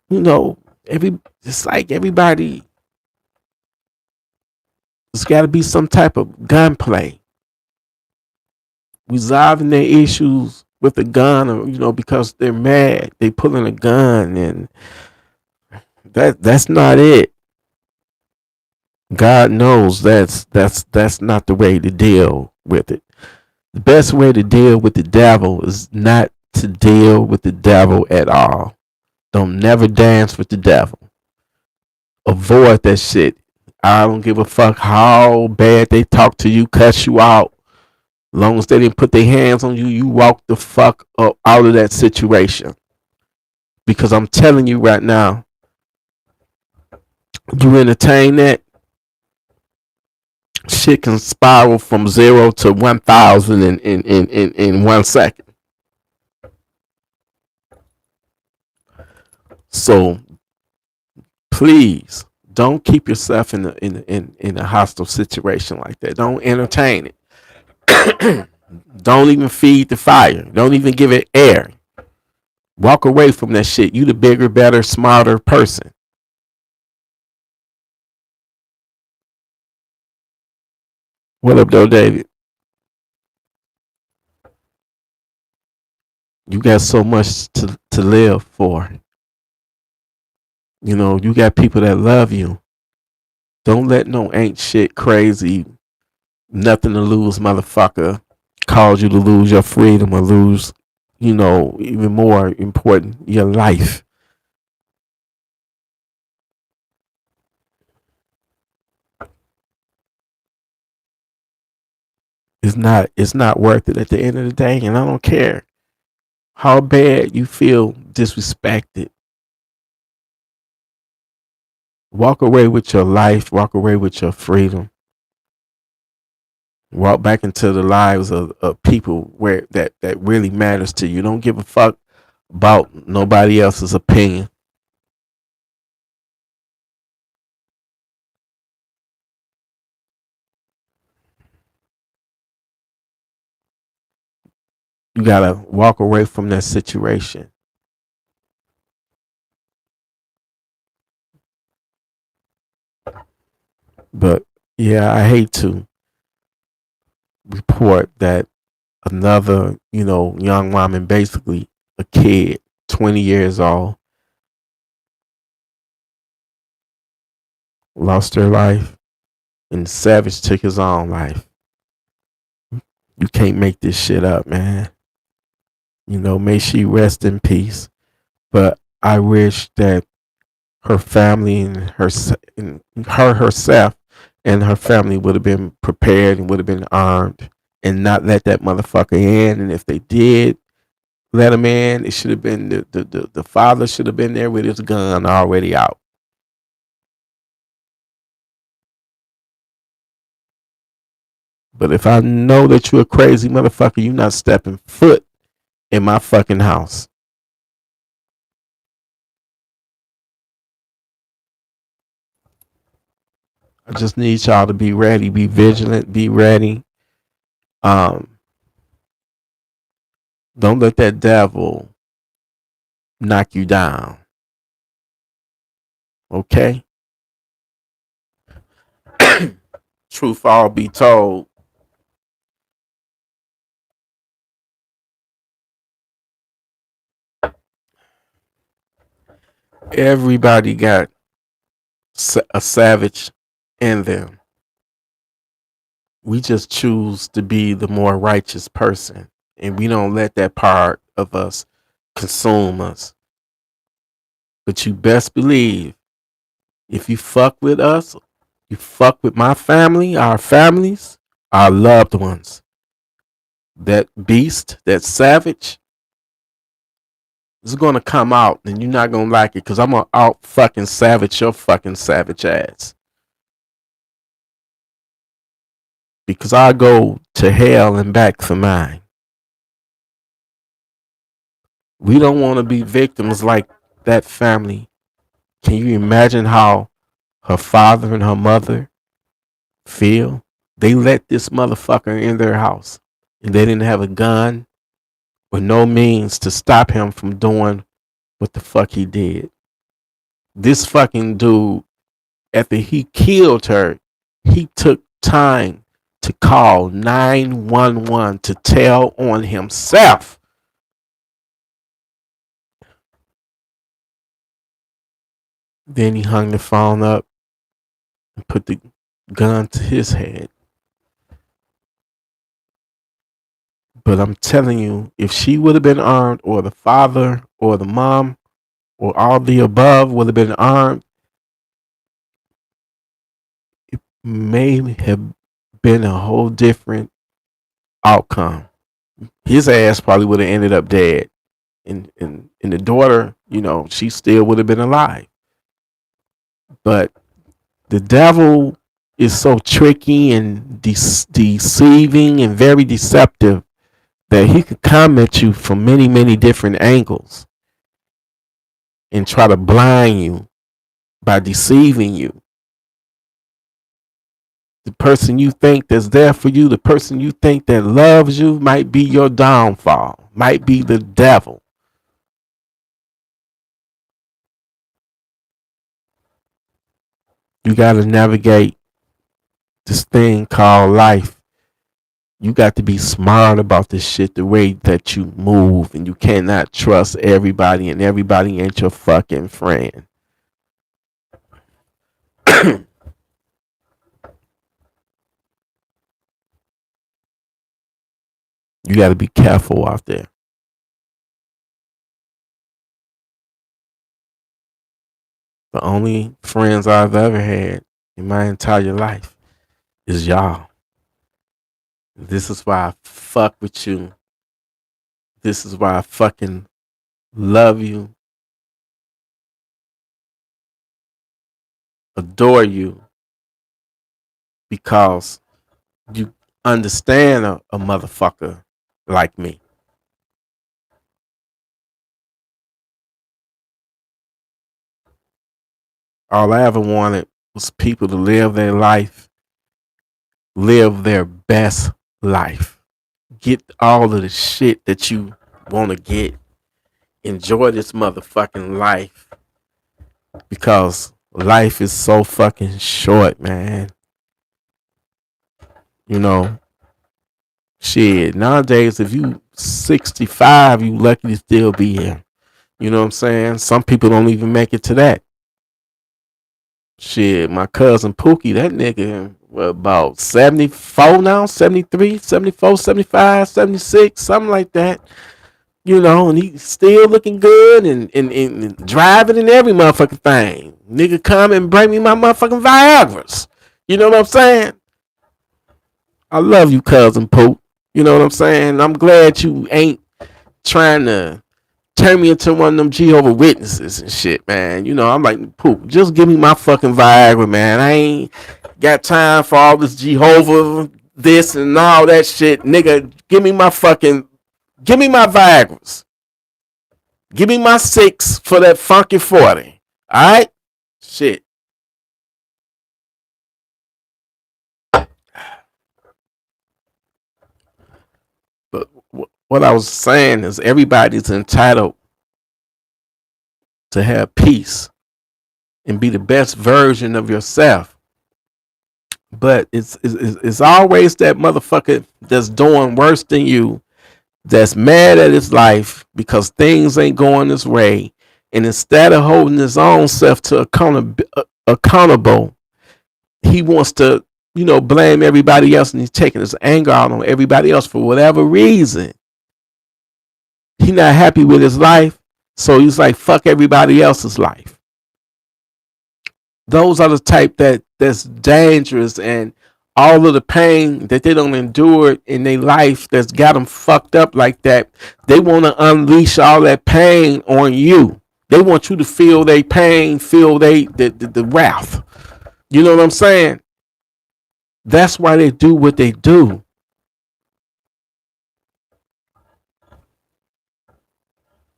It's like everybody. There's got to be some type of gunplay, resolving their issues with a gun, or because they're mad, they pulling a gun, and that's not it. God knows that's not the way to deal with it. The best way to deal with the devil is not to deal with the devil at all. Don't never dance with the devil. Avoid that shit. I don't give a fuck how bad they talk to you, cuss you out. As long as they didn't put their hands on you, you walk the fuck up out of that situation. Because I'm telling you right now, you entertain that, shit can spiral from 0 to 1,000 in 1 second. So please don't keep yourself in a hostile situation like that. Don't entertain it. Don't even feed the fire. Don't even give it air. Walk away from that shit. You the bigger, better, smarter person. What up, though, David? You got so much to live for. You got people that love you. Don't let no ain't shit crazy, nothing to lose motherfucker cause you to lose your freedom or lose, even more important, your life. It's not worth it at the end of the day, and I don't care how bad you feel disrespected. Walk away with your life, walk away with your freedom. Walk back into the lives of people where that really matters to you. Don't give a fuck about nobody else's opinion. you gotta walk away from that situation. But yeah, I hate to report that another, young woman, basically a kid, 20 years old, lost her life, and Savage took his own life. You can't make this shit up, man. May she rest in peace. But I wish that her family and her herself and her family would have been prepared and would have been armed and not let that motherfucker in. And if they did let him in, it should have been the father should have been there with his gun already out. But if I know that you're a crazy motherfucker, you're not stepping foot in my fucking house. I just need y'all to be ready, be vigilant, be ready. Don't let that devil knock you down. Okay? Truth all be told, everybody got a savage in them. We just choose to be the more righteous person, and we don't let that part of us consume us. But you best believe, if you fuck with us, you fuck with my family, our families, our loved ones, that beast, that savage, is going to come out, and you're not going to like it, because I'm going to out fucking savage your fucking savage ass. Because I go to hell and back for mine. We don't want to be victims like that family. Can you imagine how her father and her mother feel? They let this motherfucker in their house, and they didn't have a gun or no means to stop him from doing what the fuck he did. This fucking dude, after he killed her, he took time to call 911 to tell on himself. Then he hung the phone up and put the gun to his head. But I'm telling you, if she would have been armed, or the father or the mom or all the above would have been armed, it may have been a whole different outcome. His ass probably would have ended up dead. And the daughter, she still would have been alive. But the devil is so tricky and deceiving and very deceptive that he could come at you from many, many different angles and try to blind you by deceiving you. The person you think that's there for you, the person you think that loves you, might be your downfall, might be the devil. You got to navigate this thing called life. You got to be smart about this shit, the way that you move, and you cannot trust everybody, and everybody ain't your fucking friend. You got to be careful out there. The only friends I've ever had in my entire life is y'all. This is why I fuck with you. This is why I fucking love you, adore you, because you understand a motherfucker like me. All I ever wanted was people to live their life, live their best life. Get all of the shit that you want to get. Enjoy this motherfucking life. Because life is so fucking short, man. You know, shit. Nowadays, if you 65, you lucky to still be here. You know what I'm saying? Some people don't even make it to that. Shit, my cousin Pookie, that nigga, about 74 now, 73, 74, 75, 76, something like that. You know, and he's still looking good and driving and every motherfucking thing. Nigga come and bring me my motherfucking Viagra's. You know what I'm saying? I love you, cousin Poop. You know what I'm saying? I'm glad you ain't trying to turn me into one of them Jehovah's Witnesses and shit, man. You know, I'm like, Poop, just give me my fucking Viagra, man. I ain't got time for all this Jehovah, this and all that shit. Nigga, give me my Viagra's. Give me my 6 for that funky 40. All right? Shit. But what I was saying is everybody's entitled to have peace and be the best version of yourself. But it's always that motherfucker that's doing worse than you, that's mad at his life because things ain't going his way. And instead of holding his own self to accountable, he wants to, you know, blame everybody else, and he's taking his anger out on everybody else for whatever reason. He not happy with his life, so he's like, fuck everybody else's life. Those are the type that's dangerous, and all of the pain that they don't endure in their life that's got them fucked up like that, they want to unleash all that pain on you. They want you to feel their pain, feel the wrath. You know what I'm saying? That's why they do what they do.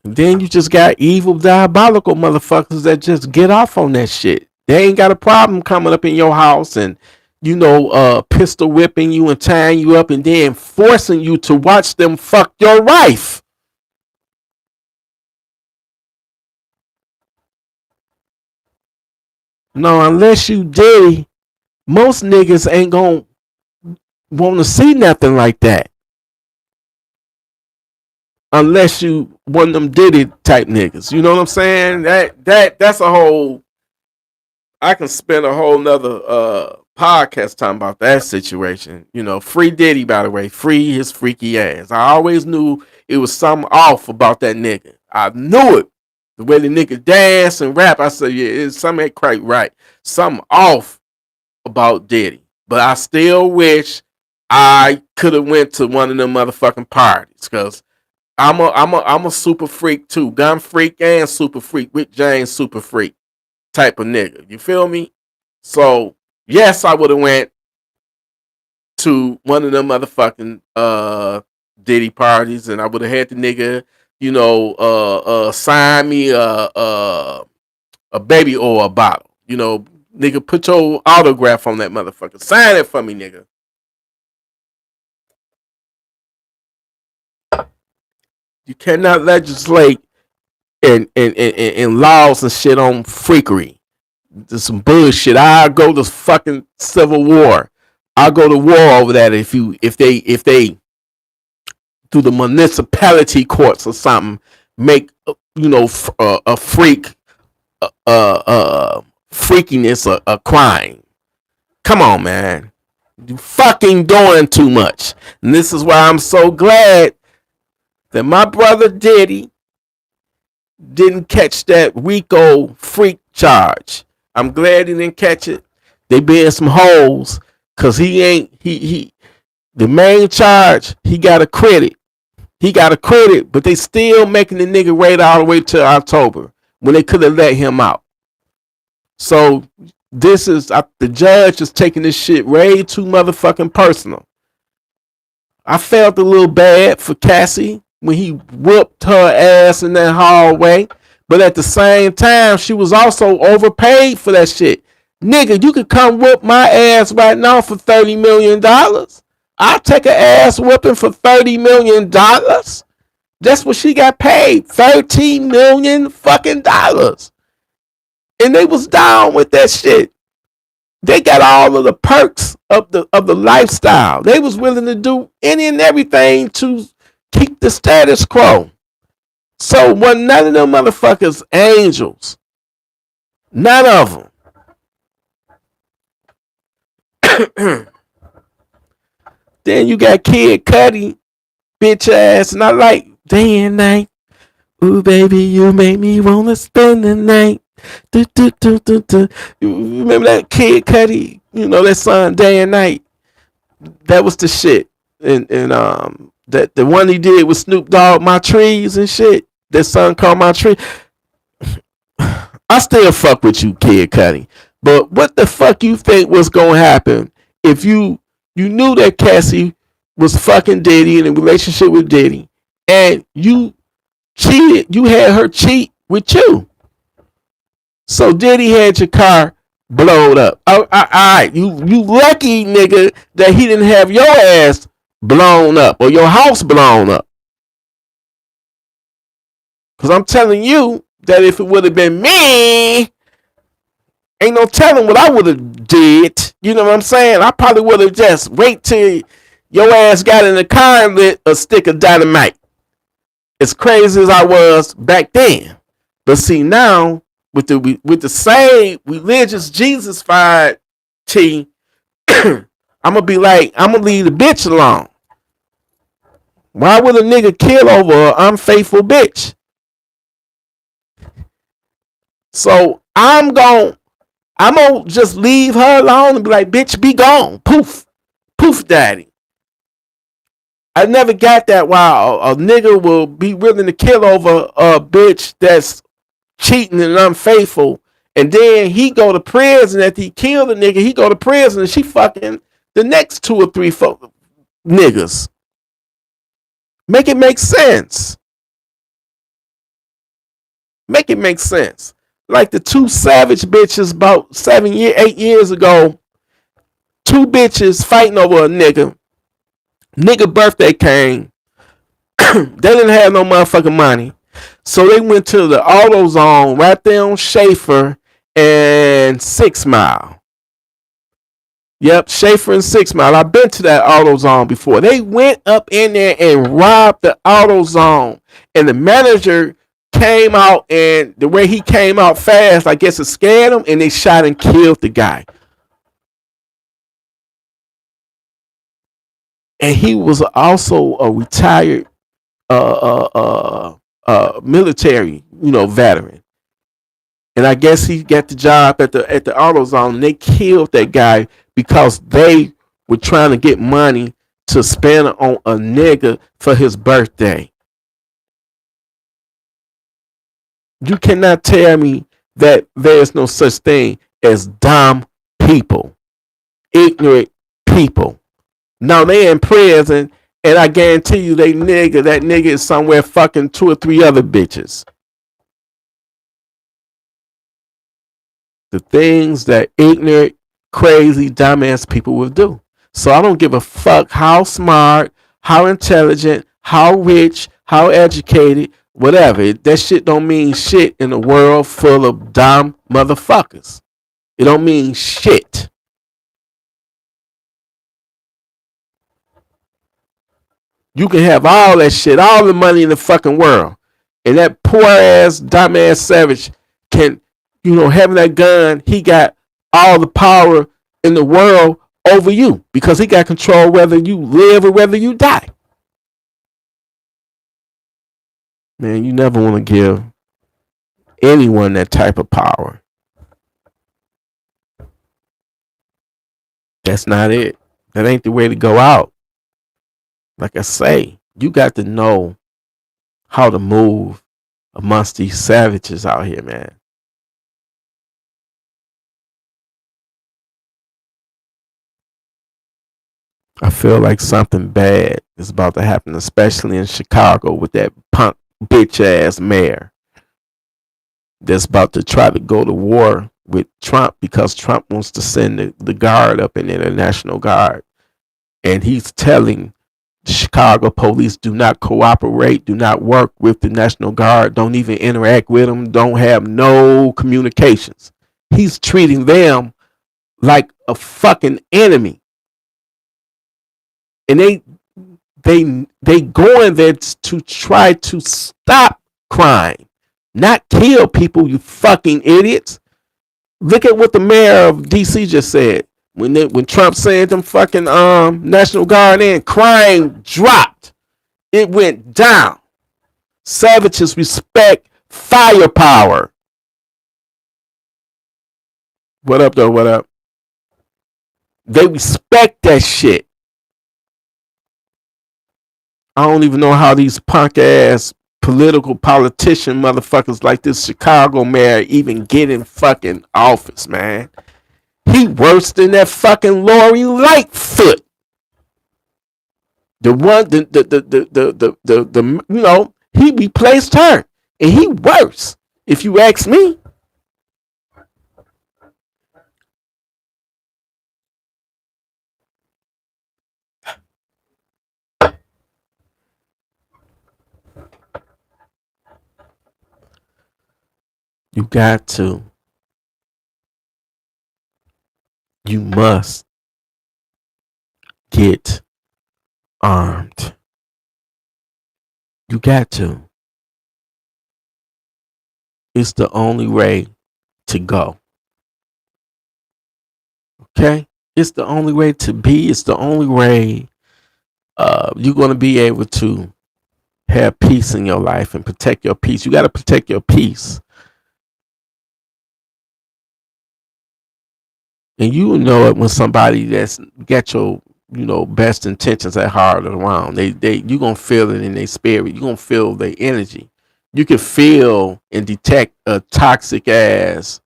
And then you just got evil, diabolical motherfuckers that just get off on that shit. They ain't got a problem coming up in your house and, you know, pistol whipping you and tying you up and then forcing you to watch them fuck your wife. No, unless you Diddy, most niggas ain't gonna want to see nothing like that. Unless you one of them Diddy type niggas. You know what I'm saying? That's a whole, I can spend a whole nother podcast talking about that situation. You know, free Diddy, by the way. Free his freaky ass. I always knew it was something off about that nigga. I knew it. The way the nigga dance and rap, I said, yeah, it's something ain't quite right. Something off about Diddy. But I still wish I could have went to one of them motherfucking parties, because I'm a super freak too. Gun freak and super freak. With James super freak type of nigga. You feel me? So yes, I would have went to one of them motherfucking Diddy parties, and I would have had the nigga, you know, sign me a baby oil bottle. You know, nigga, put your autograph on that motherfucker. Sign it for me, nigga. You cannot legislate and laws and shit on freakery. There's some bullshit. I go to fucking civil war. I'll go to war over that if they through the municipality courts or something make, you know, a freak freakiness a crime. Come on, man. You fucking doing too much. And this is why I'm so glad that my brother Diddy didn't catch that RICO freak charge. I'm glad he didn't catch it. They been some holes, cause he the main charge, he got a credit. But they still making the nigga wait all the way till October when they could have let him out. So this is, the judge is taking this shit way too motherfucking personal. I felt a little bad for Cassie when he whooped her ass in that hallway. But at the same time, she was also overpaid for that shit. Nigga, you could come whoop my ass right now for $30 million. I'll take an ass whooping for $30 million. That's what she got paid. $13 million fucking dollars. And they was down with that shit. They got all of the perks of the lifestyle. They was willing to do any and everything to keep the status quo. So when none of them motherfuckers angels. None of them. Then you got Kid Cudi, bitch ass, and I like day and night. Ooh, baby, you make me wanna spend the night. Do, do, do, do, do. You remember that Kid Cudi? You know that song Day and Night. That was the shit. And that the one he did with Snoop Dogg, My Trees and shit. That song called My Tree. I still fuck with you, Kid Cudi. But what the fuck you think was gonna happen if you knew that Cassie was fucking Diddy in a relationship with Diddy, and you cheated, you had her cheat with you. So Diddy had your car blowed up. All right, you lucky nigga that he didn't have your ass blown up or your house blown up. Cause I'm telling you that if it would have been me, ain't no telling what I would have did. You know what I'm saying? I probably would have just wait till your ass got in the car and lit a stick of dynamite. As crazy as I was back then. But see now, with the same religious Jesus-fied T, I'm gonna be like, I'm gonna leave the bitch alone. Why would a nigga kill over an unfaithful bitch? So I'm gonna just leave her alone and be like, bitch, be gone. Poof. Poof, daddy. I never got that why a nigga will be willing to kill over a bitch that's cheating and unfaithful, and then he go to prison after he killed the nigga. He go to prison and she fucking the next 2 or 3 niggas. Make it make sense. Make it make sense. Like the 2 savage bitches about 8 years ago. 2 bitches fighting over a nigga. Nigga birthday came. They didn't have no motherfucking money. So they went to the AutoZone right there on Schaefer and 6 Mile. Yep, Schaefer and 6 Mile. I've been to that AutoZone before. They went up in there and robbed the AutoZone. And the manager came out, and the way he came out fast, I guess it scared him, and they shot and killed the guy. And he was also a retired military, veteran. And I guess he got the job at the AutoZone, and they killed that guy because they were trying to get money to spend on a nigga for his birthday. You cannot tell me that there's no such thing as dumb people, ignorant people. Now they in prison, and I guarantee you that nigga is somewhere fucking 2 or 3 other bitches. The things that ignorant, crazy, dumbass people will do. So I don't give a fuck how smart, how intelligent, how rich, how educated, whatever. That shit don't mean shit in a world full of dumb motherfuckers. It don't mean shit. You can have all that shit, all the money in the fucking world. And that poor ass, dumb ass savage can, having that gun, he got all the power in the world over you because he got control whether you live or whether you die. Man, you never want to give anyone that type of power. That's not it. That ain't the way to go out. Like I say, you got to know how to move amongst these savages out here, man. I feel like something bad is about to happen, especially in Chicago with that punk bitch ass mayor that's about to try to go to war with Trump because Trump wants to send the guard up in there, the National Guard. And he's telling the Chicago police, do not cooperate, do not work with the National Guard, don't even interact with them, don't have no communications. He's treating them like a fucking enemy. And they going there to try to stop crime, not kill people, you fucking idiots. Look at what the mayor of DC just said. When Trump sent them fucking National Guard in, crime dropped. It went down. Savages respect firepower. What up, though? What up? They respect that shit. I don't even know how these punk ass politician motherfuckers like this Chicago mayor even get in fucking office, man. He worse than that fucking Lori Lightfoot. The one, you know, he replaced her, and he worse, if you ask me. You got to. You must get armed. You got to. It's the only way to go. Okay? It's the only way to be. It's the only way you're going to be able to have peace in your life and protect your peace. You got to protect your peace. And you know it when somebody that's got your, you know, best intentions at heart around. You gonna feel it in their spirit. You gonna feel their energy. You can feel and detect a toxic ass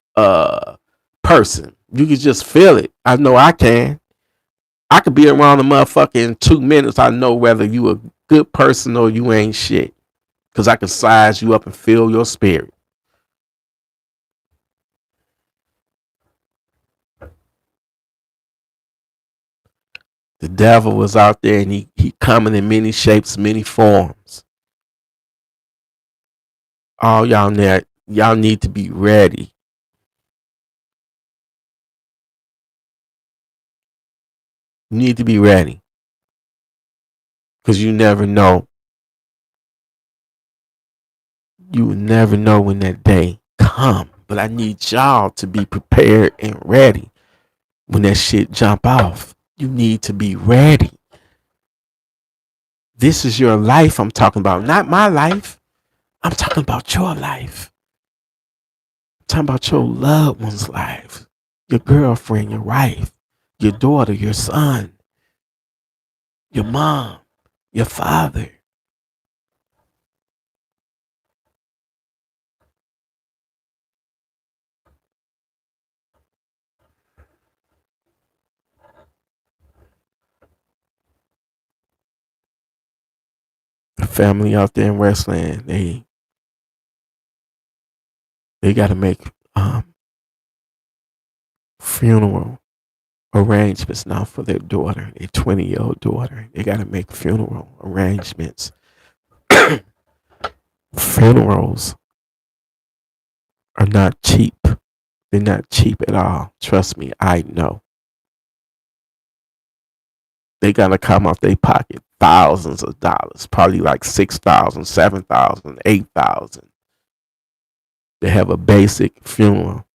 person. You can just feel it. I know I can. I could be around a motherfucker in 2 minutes. I know whether you a good person or you ain't shit. Cause I can size you up and feel your spirit. The devil was out there and he coming in many shapes, many forms. All y'all need to be ready. You need to be ready. Because you never know. You will never know when that day come. But I need y'all to be prepared and ready when that shit jump off. You need to be ready. This is your life I'm talking about, not my life. I'm talking about your life. I'm talking about your loved one's life. Your girlfriend, your wife, your daughter, your son, your mom, your father. The family out there in Westland, they got to make funeral arrangements now for their daughter, their 20-year-old daughter. They got to make funeral arrangements. Funerals are not cheap. They're not cheap at all. Trust me, I know. They got to come out their pocket thousands of dollars, probably like 6,000, 7,000, 8,000 to have a basic funeral.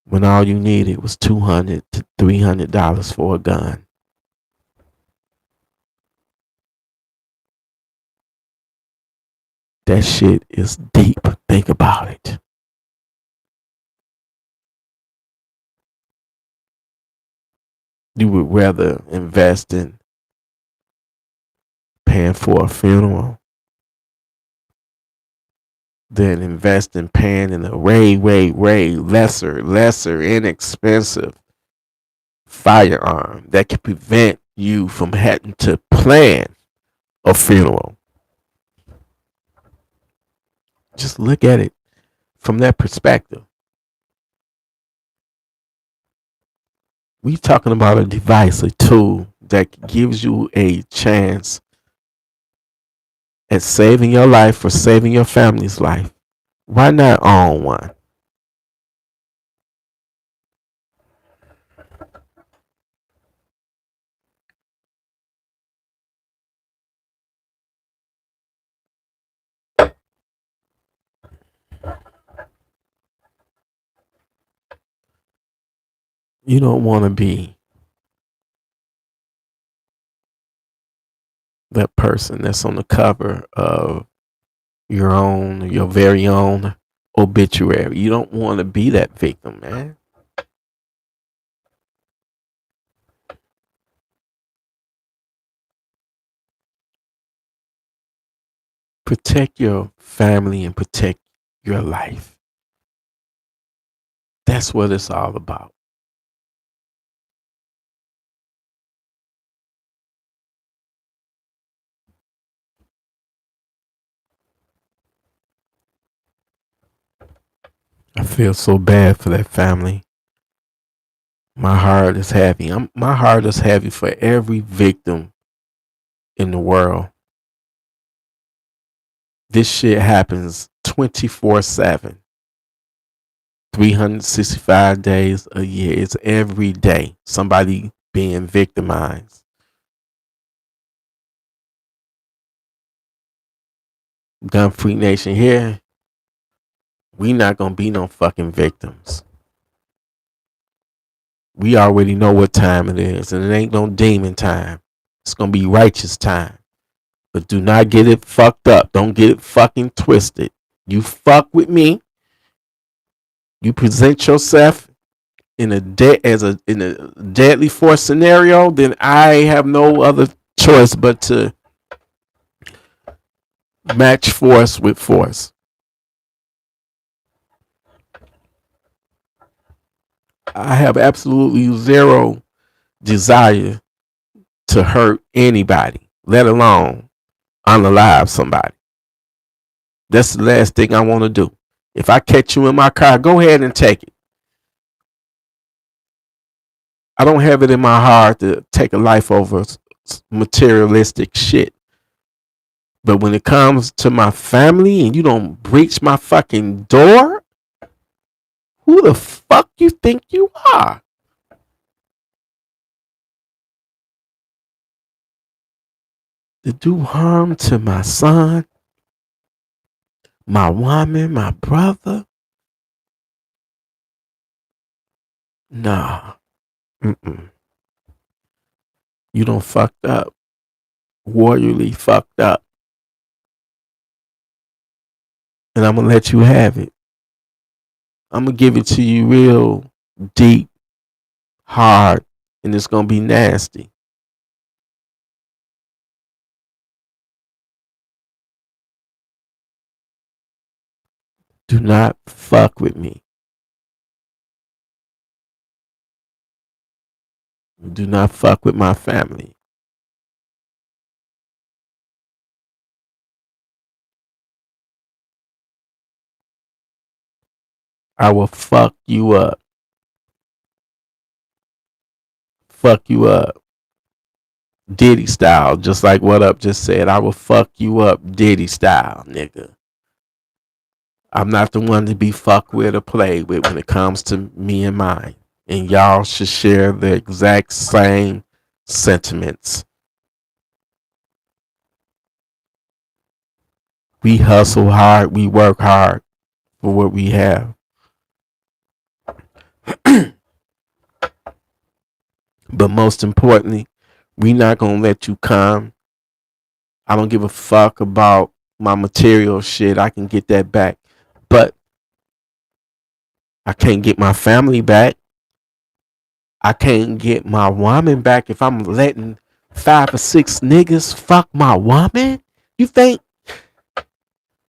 When all you needed was $200 to $300 for a gun. That shit is deep. Think about it. You would rather invest in paying for a funeral than invest in paying in a way lesser, inexpensive firearm that can prevent you from having to plan a funeral. Just look at it from that perspective. We talking about a device, a tool that gives you a chance at saving your life or saving your family's life. Why not own one? You don't want to be that person that's on the cover of your very own obituary. You don't want to be that victim, man. Protect your family and protect your life. That's what it's all about. I feel so bad for that family. My heart is heavy. My heart is heavy for every victim in the world. This shit happens 24/7, 365 days a year. It's every day somebody being victimized. Gun Free Nation here, we not gonna be no fucking victims. We already know what time it is, and it ain't no demon time. It's gonna be righteous time. But do not get it fucked up. Don't get it fucking twisted. You fuck with me. You present yourself in in a deadly force scenario, then I have no other choice but to match force with force. I have absolutely zero desire to hurt anybody, let alone unalive somebody. That's the last thing I want to do. If I catch you in my car, go ahead and take it. I don't have it in my heart to take a life over materialistic shit. But when it comes to my family and you don't breach my fucking door, who the fuck you think you are? To do harm to my son, my woman, my brother? Nah. Mm-mm. You done fucked up. Warriorly fucked up. And I'm gonna let you have it. I'm gonna give it to you real deep, hard, and it's gonna be nasty. Do not fuck with me. Do not fuck with my family. I will fuck you up. Fuck you up. Diddy style, just like What Up just said. I will fuck you up Diddy style, nigga. I'm not the one to be fucked with or played with when it comes to me and mine. And y'all should share the exact same sentiments. We hustle hard, we work hard for what we have. But most importantly, we not gonna let you come. I don't give a fuck about my material shit. I can get that back. But I can't get my family back. I can't get my woman back if I'm letting 5 or 6 niggas fuck my woman. You think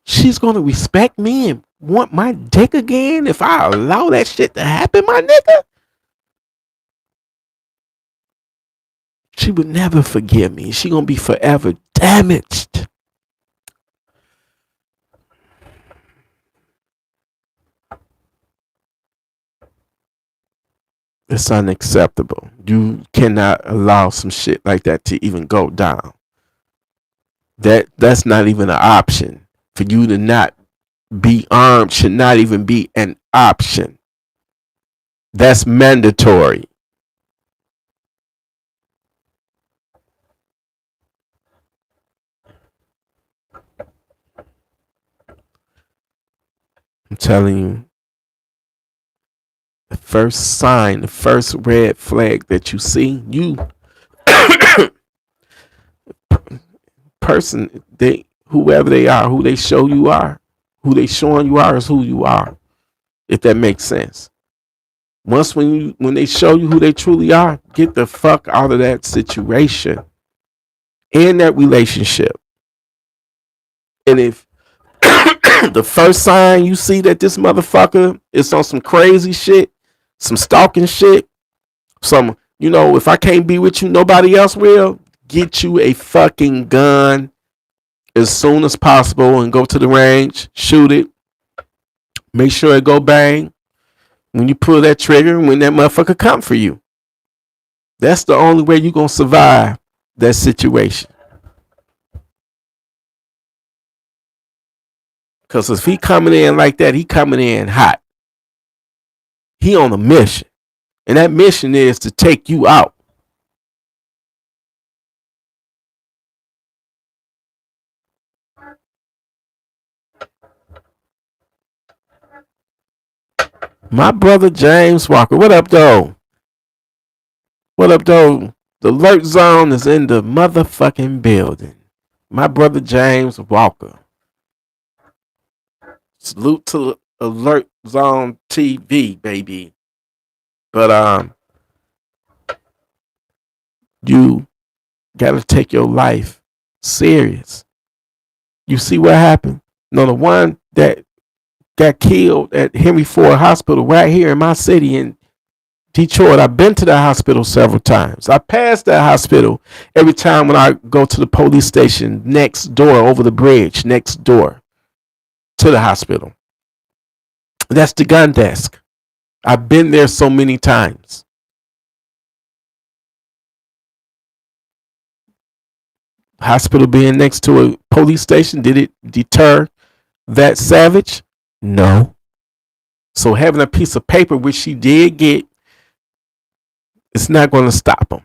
she's gonna respect me and want my dick again if I allow that shit to happen, my nigga? She would never forgive me. She gonna be forever damaged. It's unacceptable. You cannot allow some shit like that to even go down. That's not even an option. For you to not be armed should not even be an option. That's mandatory. I'm telling you, the first sign, the first red flag that you see, you person, they whoever they are, who they show you are, who they showing you are is who you are. If that makes sense. Once when they show you who they truly are, get the fuck out of that situation and that relationship. And if the first sign you see that this motherfucker is on some crazy shit, some stalking shit, some, if I can't be with you, nobody else will, get you a fucking gun as soon as possible and go to the range, shoot it, make sure it go bang when you pull that trigger, when that motherfucker come for you. That's the only way you're going to survive that situation. Because if he coming in like that, he coming in hot. He on a mission. And that mission is to take you out. My brother James Walker. What up, though? What up, though? The alert zone is in the motherfucking building. My brother James Walker. Salute to Alert Zone TV, baby. But you gotta take your life serious. You see what happened? No, the one that got killed at Henry Ford Hospital right here in my city in Detroit. I've been to that hospital several times. I pass that hospital every time when I go to the police station next door, over the bridge, next door to the hospital. That's the gun desk. I've been there so many times. Hospital being next to a police station, did it deter that savage? No. So having a piece of paper, which she did get, it's not going to stop them.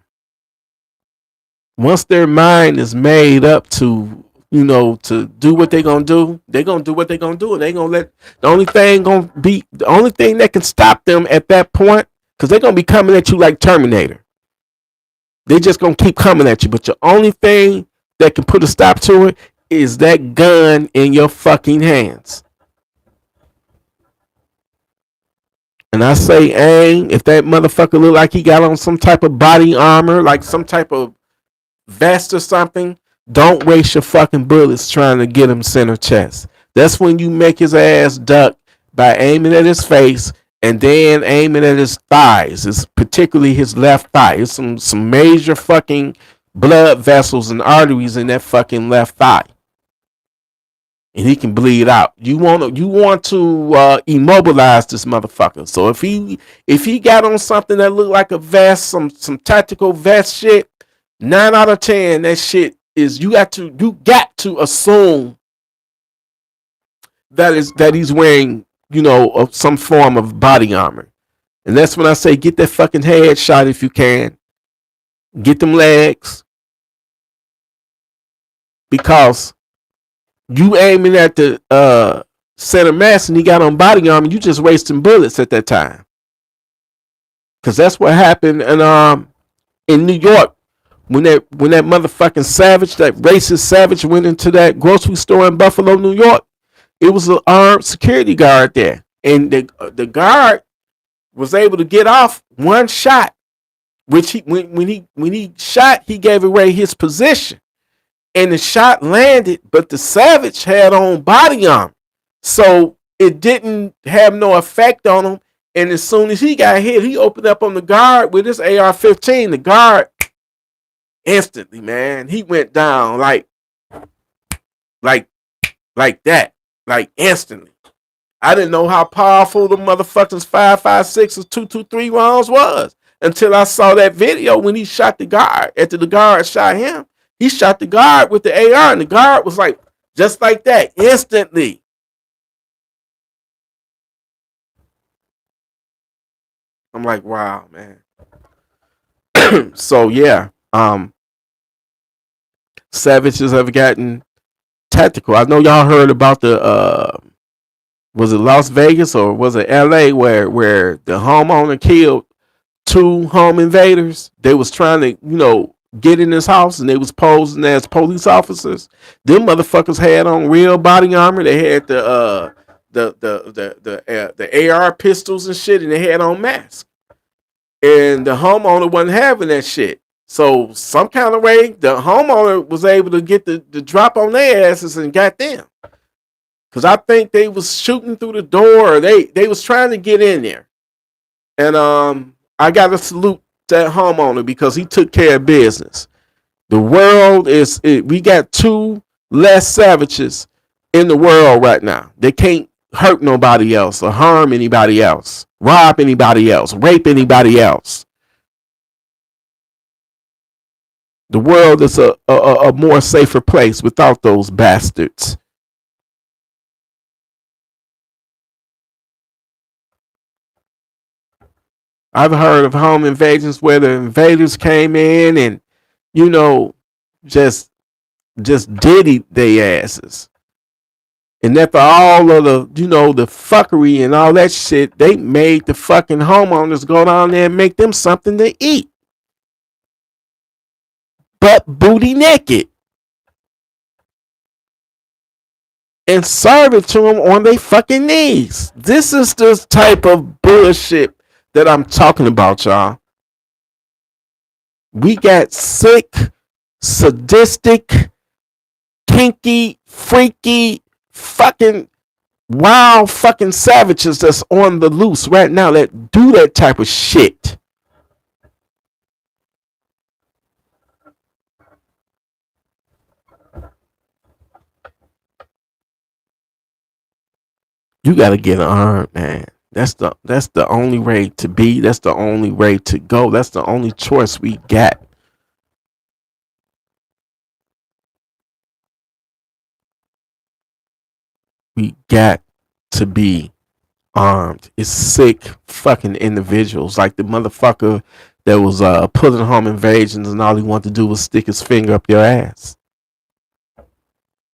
Once their mind is made up to, to do what they're going to do, they're going to do what they're going to do. And they're going to let, the only thing that can stop them at that point, because they're going to be coming at you like Terminator. They're just going to keep coming at you. But the only thing that can put a stop to it is that gun in your fucking hands. And I say aim, if that motherfucker look like he got on some type of body armor, like some type of vest or something, don't waste your fucking bullets trying to get him center chest. That's when you make his ass duck by aiming at his face and then aiming at his thighs. It's particularly his left thigh. It's some major fucking blood vessels and arteries in that fucking left thigh. And he can bleed out. You want to immobilize this motherfucker. So if he got on something that looked like a vest, some tactical vest shit, 9 out of 10, that shit is you got to assume that he's wearing, some form of body armor. And that's when I say get that fucking head shot if you can. Get them legs. Because you aiming at the center mass and he got on body armor, you just wasting bullets at that time. Because that's what happened in New York when that motherfucking savage, that racist savage, went into that grocery store in Buffalo, New York. It was an armed security guard there, and the guard was able to get off one shot, which when he shot, he gave away his position. And the shot landed, but the savage had on body armor. So it didn't have no effect on him. And as soon as he got hit, he opened up on the guard with his AR-15. The guard, instantly, man, he went down like that. Like instantly. I didn't know how powerful the motherfuckers 5.56 or 2.23 rounds was until I saw that video when he shot the guard. After the guard shot him, he shot the guard with the AR, and the guard was like, just like that, instantly. I'm like, wow, man. So yeah, savages have gotten tactical. I know y'all heard about the was it Las Vegas or was it LA where the homeowner killed 2 home invaders. They was trying to, get in his house and they was posing as police officers. Them motherfuckers had on real body armor. They had the AR pistols and shit, and they had on masks. And the homeowner wasn't having that shit. So some kind of way, the homeowner was able to get the drop on their asses and got them. Cause I think they was shooting through the door. They was trying to get in there. And I gotta salute that homeowner because he took care of business. The world we got 2 less savages in the world right now. They can't hurt nobody else or harm anybody else, rob anybody else, rape anybody else. The world is a more safer place without those bastards. I've heard of home invasions where the invaders came in and, just diddy they asses. And after all of the, the fuckery and all that shit, they made the fucking homeowners go down there and make them something to eat. Butt booty naked. And serve it to them on their fucking knees. This is the type of bullshit that I'm talking about, y'all. We got sick, sadistic, kinky, freaky, fucking wild fucking savages that's on the loose right now that do that type of shit. You gotta get armed, man. That's the only way to be. That's the only way to go. That's the only choice we got. We got to be armed. It's sick fucking individuals. Like the motherfucker that was pulling home invasions and all he wanted to do was stick his finger up your ass.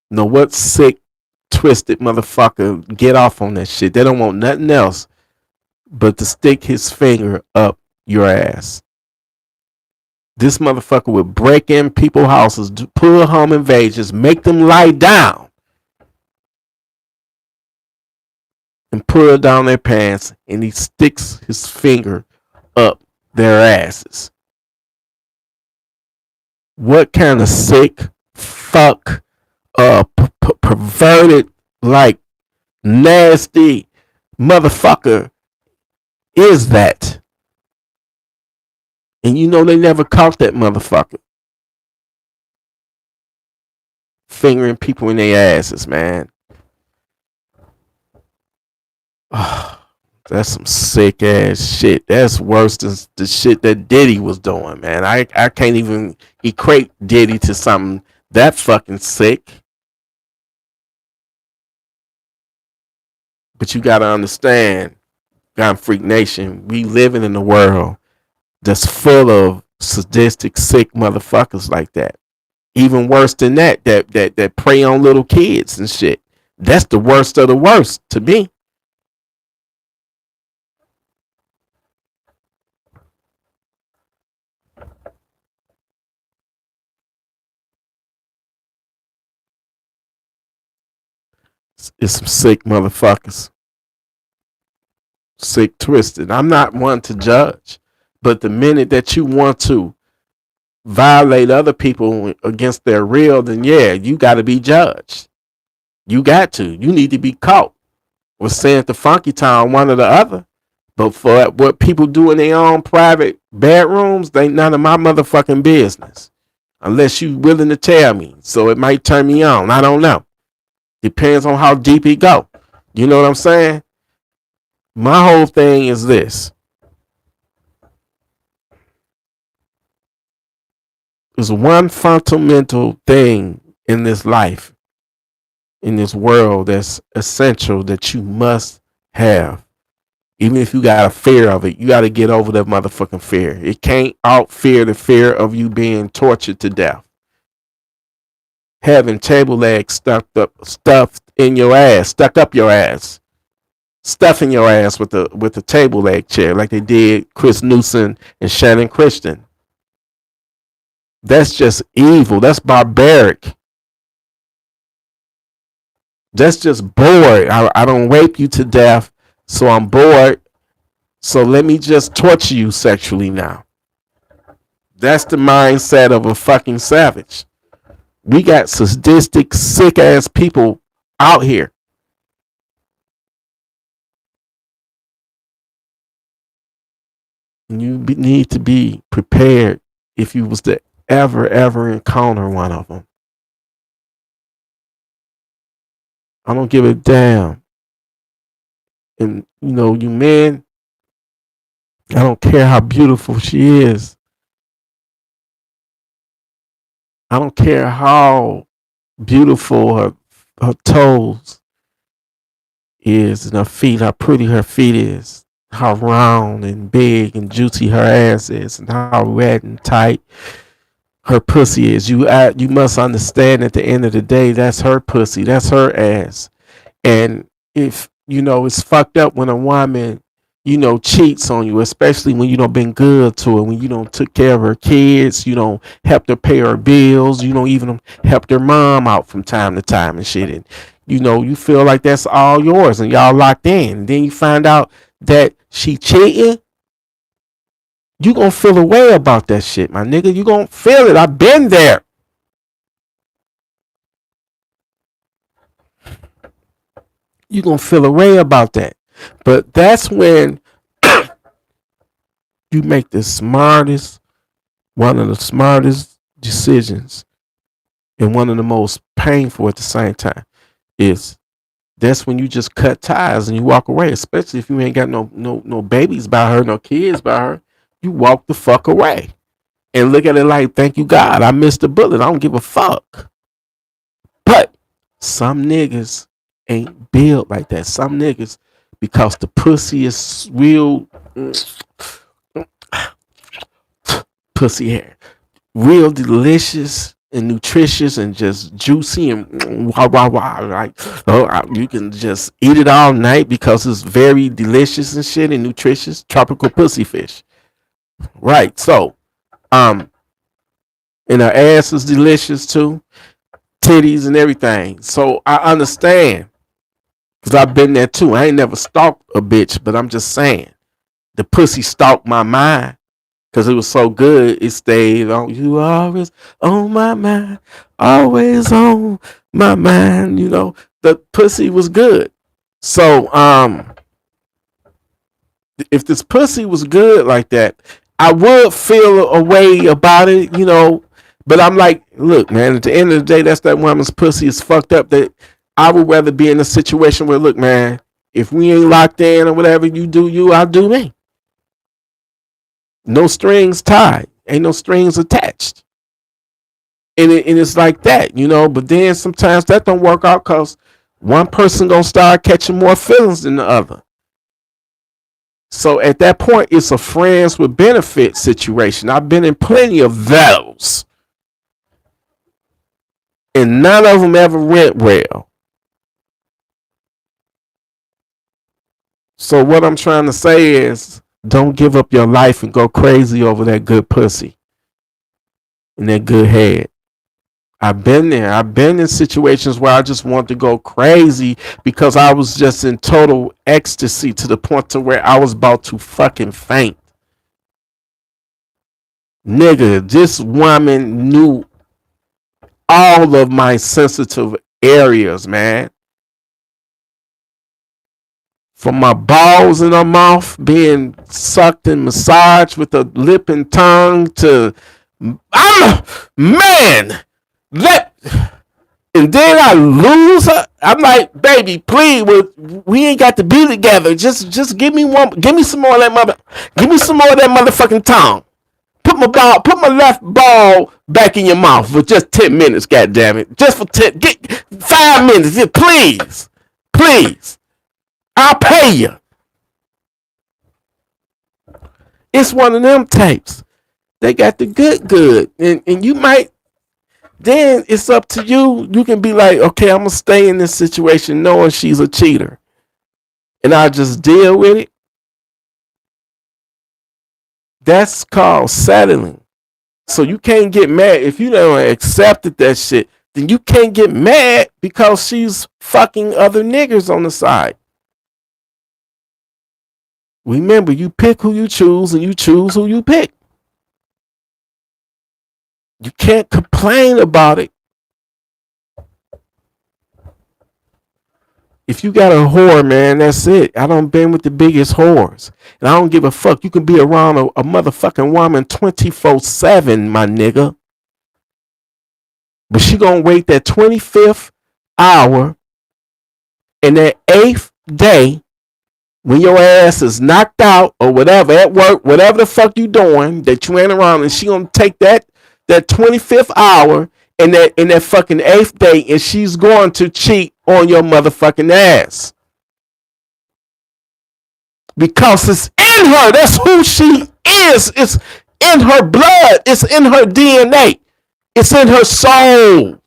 What sick, twisted motherfucker get off on that shit? They don't want nothing else but to stick his finger up your ass. This motherfucker would break in people's houses, pull home invasions, make them lie down, and pull down their pants, and he sticks his finger up their asses. What kind of sick, fuck, perverted, like nasty motherfucker is that? And they never caught that motherfucker fingering people in their asses, man. Oh, that's some sick ass shit. That's worse than the shit that Diddy was doing, man. I can't even equate Diddy to something that fucking sick. But you gotta understand, God Freak Nation, we living in a world that's full of sadistic, sick motherfuckers like that. Even worse than that prey on little kids and shit. That's the worst of the worst to me. It's some sick motherfuckers. Sick, twisted. I'm not one to judge, but the minute that you want to violate other people against their will, then yeah, you got to be judged. You got to. You need to be caught. Was saying the Funky Town, one or the other. But for what people do in their own private bedrooms, they ain't none of my motherfucking business. Unless you willing to tell me. So it might turn me on. I don't know. Depends on how deep it go. You know what I'm saying? My whole thing is this. There's one fundamental thing in this life, in this world, that's essential that you must have. Even if you got a fear of it, you got to get over that motherfucking fear. It can't out fear the fear of you being tortured to death. Having table legs stuffed in your ass, stuck up your ass, stuffing your ass with the table leg chair, like they did Chris Newsom and Shannon Christian. That's just evil. That's barbaric. That's just bored. I don't rape you to death, so I'm bored. So let me just torture you sexually now. That's the mindset of a fucking savage. We got sadistic, sick ass people out here. And you need to be prepared if you was to ever encounter one of them. I don't give a damn. And you men, I don't care how beautiful she is. I don't care how beautiful her toes is and her feet, how pretty her feet is, how round and big and juicy her ass is, and how red and tight her pussy is. You must understand at the end of the day, that's her pussy, that's her ass. And if it's fucked up when a woman cheats on you, especially when you don't been good to her, when you don't took care of her kids, you don't help her pay her bills, you don't even help her mom out from time to time and shit. And you feel like that's all yours and y'all locked in. And then you find out that she cheating, you gonna feel a way about that shit, my nigga. You gonna feel it. I've been there. You gonna feel a way about that. But that's when you make one of the smartest decisions, and one of the most painful at the same time. That's when you just cut ties and you walk away, especially if you ain't got no babies by her, no kids by her. You walk the fuck away and look at it like, thank you God, I missed a bullet. I don't give a fuck. But some niggas ain't built like that. Some niggas, because the pussy is real pussy hair, real delicious and nutritious and just juicy and like you can just eat it all night because it's very delicious and shit and nutritious. Tropical pussy fish, right? So and her ass is delicious too, titties and everything. So I understand, because I've been there too. I ain't never stalked a bitch, but I'm just saying the pussy stalked my mind. Because it was so good, it stayed on. You always on my mind, always on my mind. The pussy was good. So, if this pussy was good like that, I would feel a way about it, But I'm like, look, man, at the end of the day, that's that woman's pussy is fucked up. That I would rather be in a situation where, look, man, if we ain't locked in or whatever, you do you, I'll do me. No strings tied. Ain't no strings attached. And it's like that, But then sometimes that don't work out because one person gonna start catching more feelings than the other. So at that point, it's a friends with benefit situation. I've been in plenty of those. And none of them ever went well. So what I'm trying to say is, don't give up your life and go crazy over that good pussy and that good head. I've been there. I've been in situations where I just want to go crazy because I was just in total ecstasy to the point to where I was about to fucking faint. Nigga, this woman knew all of my sensitive areas, man. From my balls in her mouth being sucked and massaged with a lip and tongue to, man, and then I lose her. I'm like, baby, please, we ain't got to be together. Just give me some more of that give me some more of that motherfucking tongue. Put my left ball back in your mouth for just 10 minutes, goddammit. Just for 5 minutes, yeah, please. Please. I'll pay you. It's one of them tapes. They got the good. And you might, then it's up to you. You can be like, okay, I'm going to stay in this situation knowing she's a cheater. And I'll just deal with it. That's called settling. So you can't get mad. If you don't accept that shit, then you can't get mad because she's fucking other niggas on the side. Remember, you pick who you choose and you choose who you pick. You can't complain about it. If you got a whore, man, that's it. I done been with the biggest whores. And I don't give a fuck. You can be around a motherfucking woman 24/7, my nigga. But she gonna wait that 25th hour and that 8th day when your ass is knocked out or whatever at work, whatever the fuck you doing, that you ain't around, and she gonna take that 25th hour and that fucking 8th day, and she's going to cheat on your motherfucking ass. Because it's in her. That's who she is. It's in her blood. It's in her DNA. It's in her soul.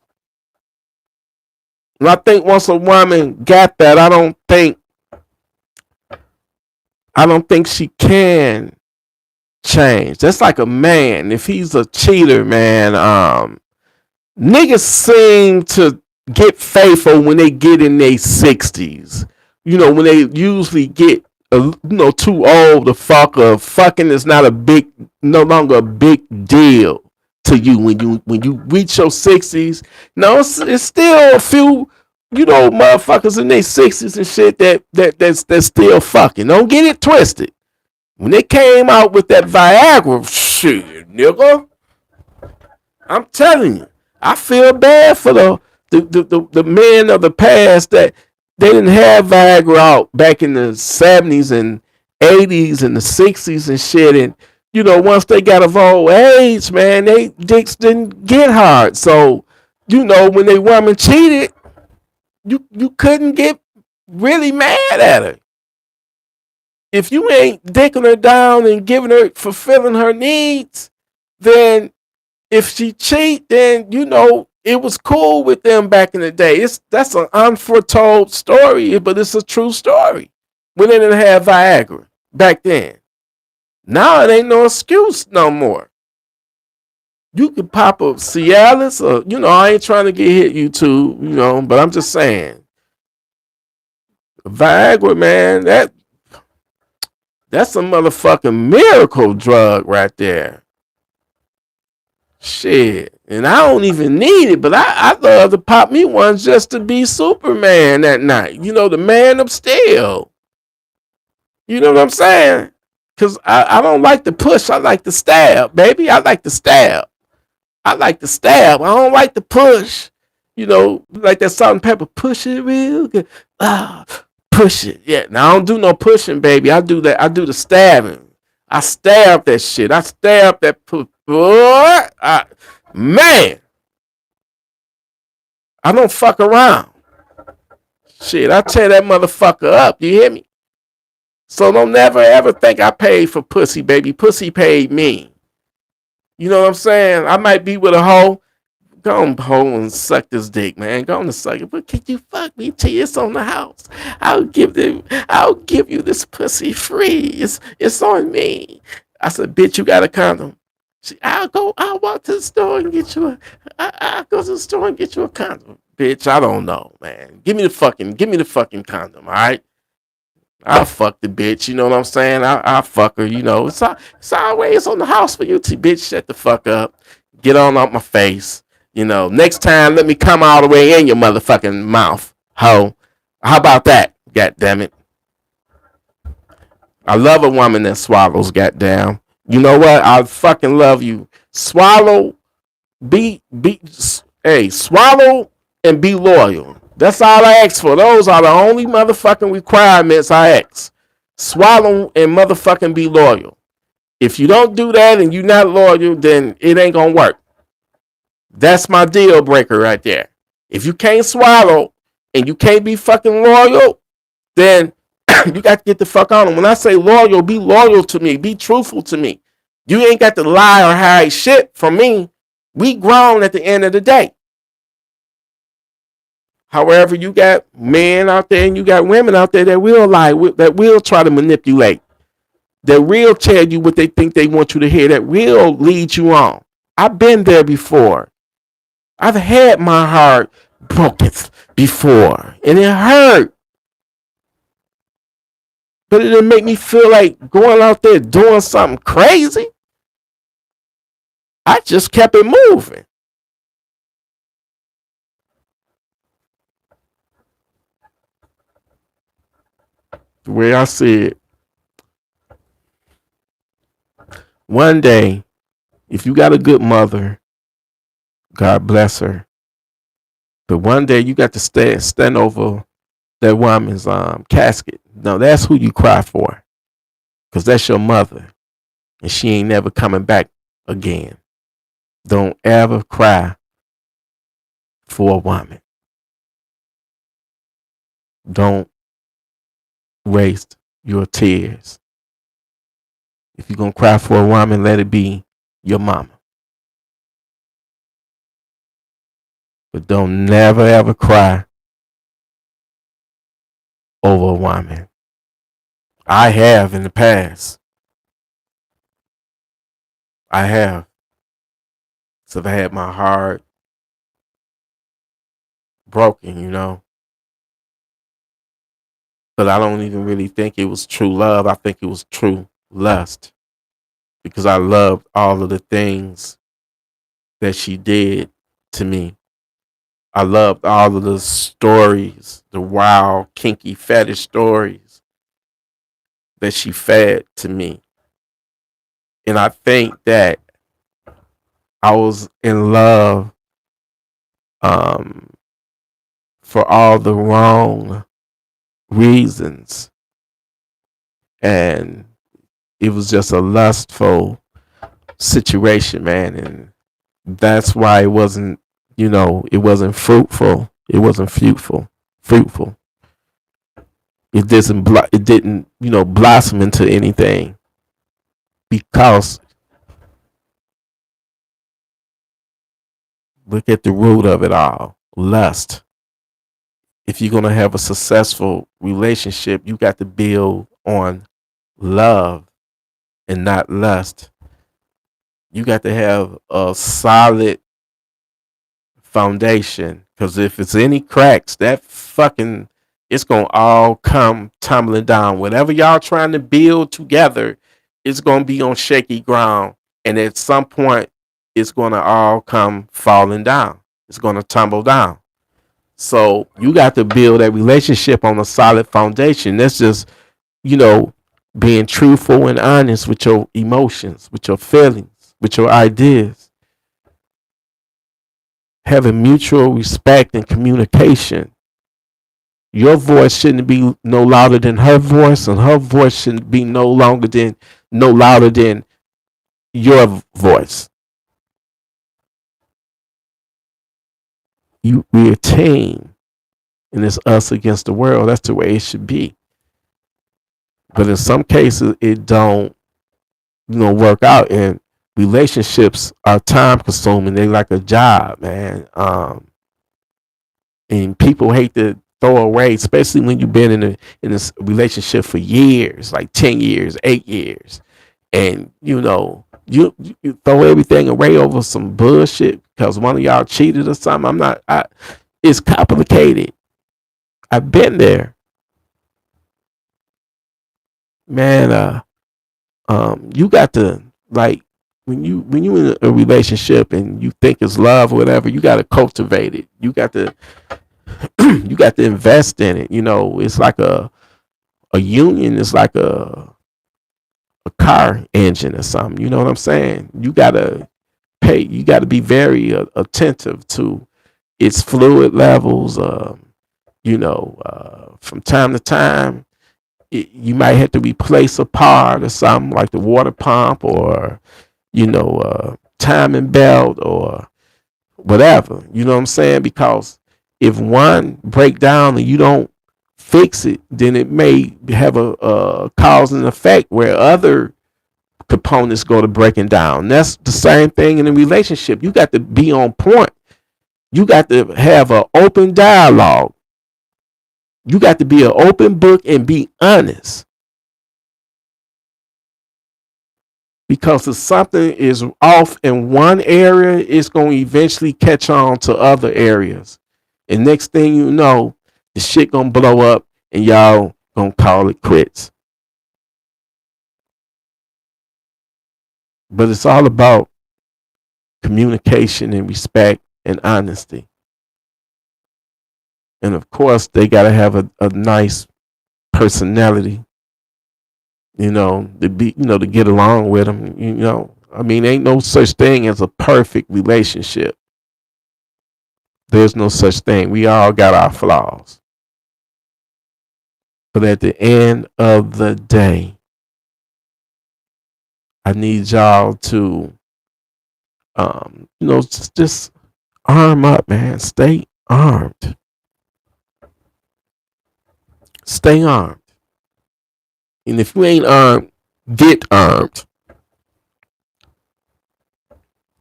And I think once a woman got that, I don't think she can change. That's like a man. If he's a cheater, man, niggas seem to get faithful when they get in their 60s. You know, when they usually get too old to fuck, or fucking is no longer a big deal to you when you reach your 60s. No, it's still a few, motherfuckers in their 60s and shit that's still fucking. Don't get it twisted. When they came out with that Viagra shit, nigga, I'm telling you, I feel bad for the men of the past that they didn't have Viagra out back in the 70s and 80s and the 60s and shit. And, once they got of old age, man, they dicks didn't get hard. So, when they woman cheated, you couldn't get really mad at her. If you ain't dicking her down and fulfilling her needs, then if she cheat, then, it was cool with them back in the day. That's an unforetold story, but it's a true story. When they didn't have Viagra back then. Now it ain't no excuse no more. You could pop up Cialis, or, I ain't trying to get hit YouTube, but I'm just saying. Viagra, man, that's a motherfucking miracle drug right there. Shit. And I don't even need it, but I love to pop me one just to be Superman that night. The man of steel. You know what I'm saying? Because I don't like to push. I like to stab, baby. I like to stab. I don't like to push. Like that salt and pepper. Push it real good. Push it. Yeah. Now I don't do no pushing, baby. I do the stabbing. I stab that shit. I stab that push. Man, I don't fuck around. Shit, I tear that motherfucker up. You hear me? So don't never ever think I paid for pussy, baby. Pussy paid me. You know what I'm saying? I might be with a hoe. Go on, hoe, and suck this dick, man. Go on and suck it. But can you fuck me till it's on the house? I'll give you this pussy free. It's on me. I said, bitch, you got a condom. I'll walk to the store and get you I'll go to the store and get you a condom. Bitch, I don't know, man. Give me the fucking condom, all right? I'll fuck the bitch, you know what I'm saying? I'll fuck her, It's always on the house for you, bitch. Shut the fuck up. Get on out my face. Next time, let me come all the way in your motherfucking mouth, ho. How about that? God damn it. I love a woman that swallows, goddamn. You know what? I fucking love you. Swallow, swallow and be loyal. That's all I ask for. Those are the only motherfucking requirements I ask. Swallow and motherfucking be loyal. If you don't do that and you're not loyal, then it ain't gonna work. That's my deal breaker right there. If you can't swallow and you can't be fucking loyal, then you got to get the fuck on them. When I say loyal, be loyal to me. Be truthful to me. You ain't got to lie or hide shit from me. We grown at the end of the day. However, you got men out there and you got women out there that will lie, that will try to manipulate, that will tell you what they think they want you to hear, that will lead you on. I've been there before. I've had my heart broken before, and it hurt. But it didn't make me feel like going out there doing something crazy. I just kept it moving. The way I see it, one day, if you got a good mother, God bless her. But one day you got to stand over that woman's casket. No, that's who you cry for, because that's your mother, and she ain't never coming back again. Don't ever cry for a woman. Don't waste your tears. If you're going to cry for a woman, let it be your mama. But don't never ever cry over a woman. I have in the past. I have. So I had my heart broken, you know. But I don't even really think it was true love. I think it was true lust. Because I loved all of the things that she did to me. I loved all of the stories, the wild, kinky, fetish stories that she fed to me. And I think that I was in love for all the wrong reasons. And it was just a lustful situation, man. And that's why it wasn't, it wasn't fruitful. It wasn't fruitful. It didn't, blossom into anything, because look at the root of it all, lust. If you're going to have a successful relationship, you got to build on love and not lust. You got to have a solid foundation, because if it's any cracks, it's gonna all come tumbling down. Whatever y'all trying to build together, it's gonna be on shaky ground, and at some point it's gonna all come falling down. It's gonna tumble down. So you got to build that relationship on a solid foundation. That's just, being truthful and honest with your emotions, with your feelings, with your ideas. Having mutual respect and communication. Your voice shouldn't be no louder than her voice, and her voice shouldn't be no louder than your voice. We're a team, and it's us against the world. That's the way it should be. But in some cases, it don't, work out. And relationships are time consuming. They like a job, man. And people hate to throw away, especially when you've been in this relationship for years, like 10 years, 8 years. And, you throw everything away over some bullshit because one of y'all cheated or something. It's complicated. I've been there. Man, you got to, like, when you in a relationship and you think it's love or whatever, you got to cultivate it. You got to invest in it. It's like a union. It's like a car engine or something. You know what I'm saying? You got to pay. You got to be very attentive to its fluid levels. From time to time, you might have to replace a part or something like the water pump or, timing belt or whatever. You know what I'm saying? Because if one break down and you don't fix it, then it may have a cause and effect where other components go to breaking down. That's the same thing in a relationship. You got to be on point. You got to have an open dialogue. You got to be an open book and be honest. Because if something is off in one area, it's going to eventually catch on to other areas. And next thing you know, the shit going to blow up and y'all going to call it quits. But it's all about communication and respect and honesty. And of course, they got to have a nice personality, to get along with them. I mean, ain't no such thing as a perfect relationship. There's no such thing. We all got our flaws. But at the end of the day, I need y'all to, just arm up, man. Stay armed. Stay armed. And if you ain't armed, get armed.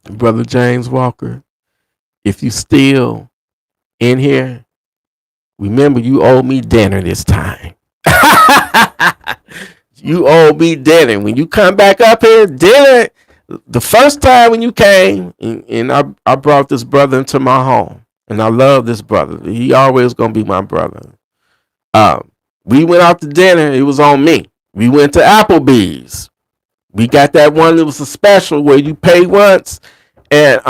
Brother James Walker, if you still in here, remember you owe me dinner this time. You owe me dinner. When you come back up here, dinner. The first time when you came, and I brought this brother into my home. And I love this brother. He always going to be my brother. We went out to dinner. It was on me. We went to Applebee's. We got that one that was a special where you pay once, and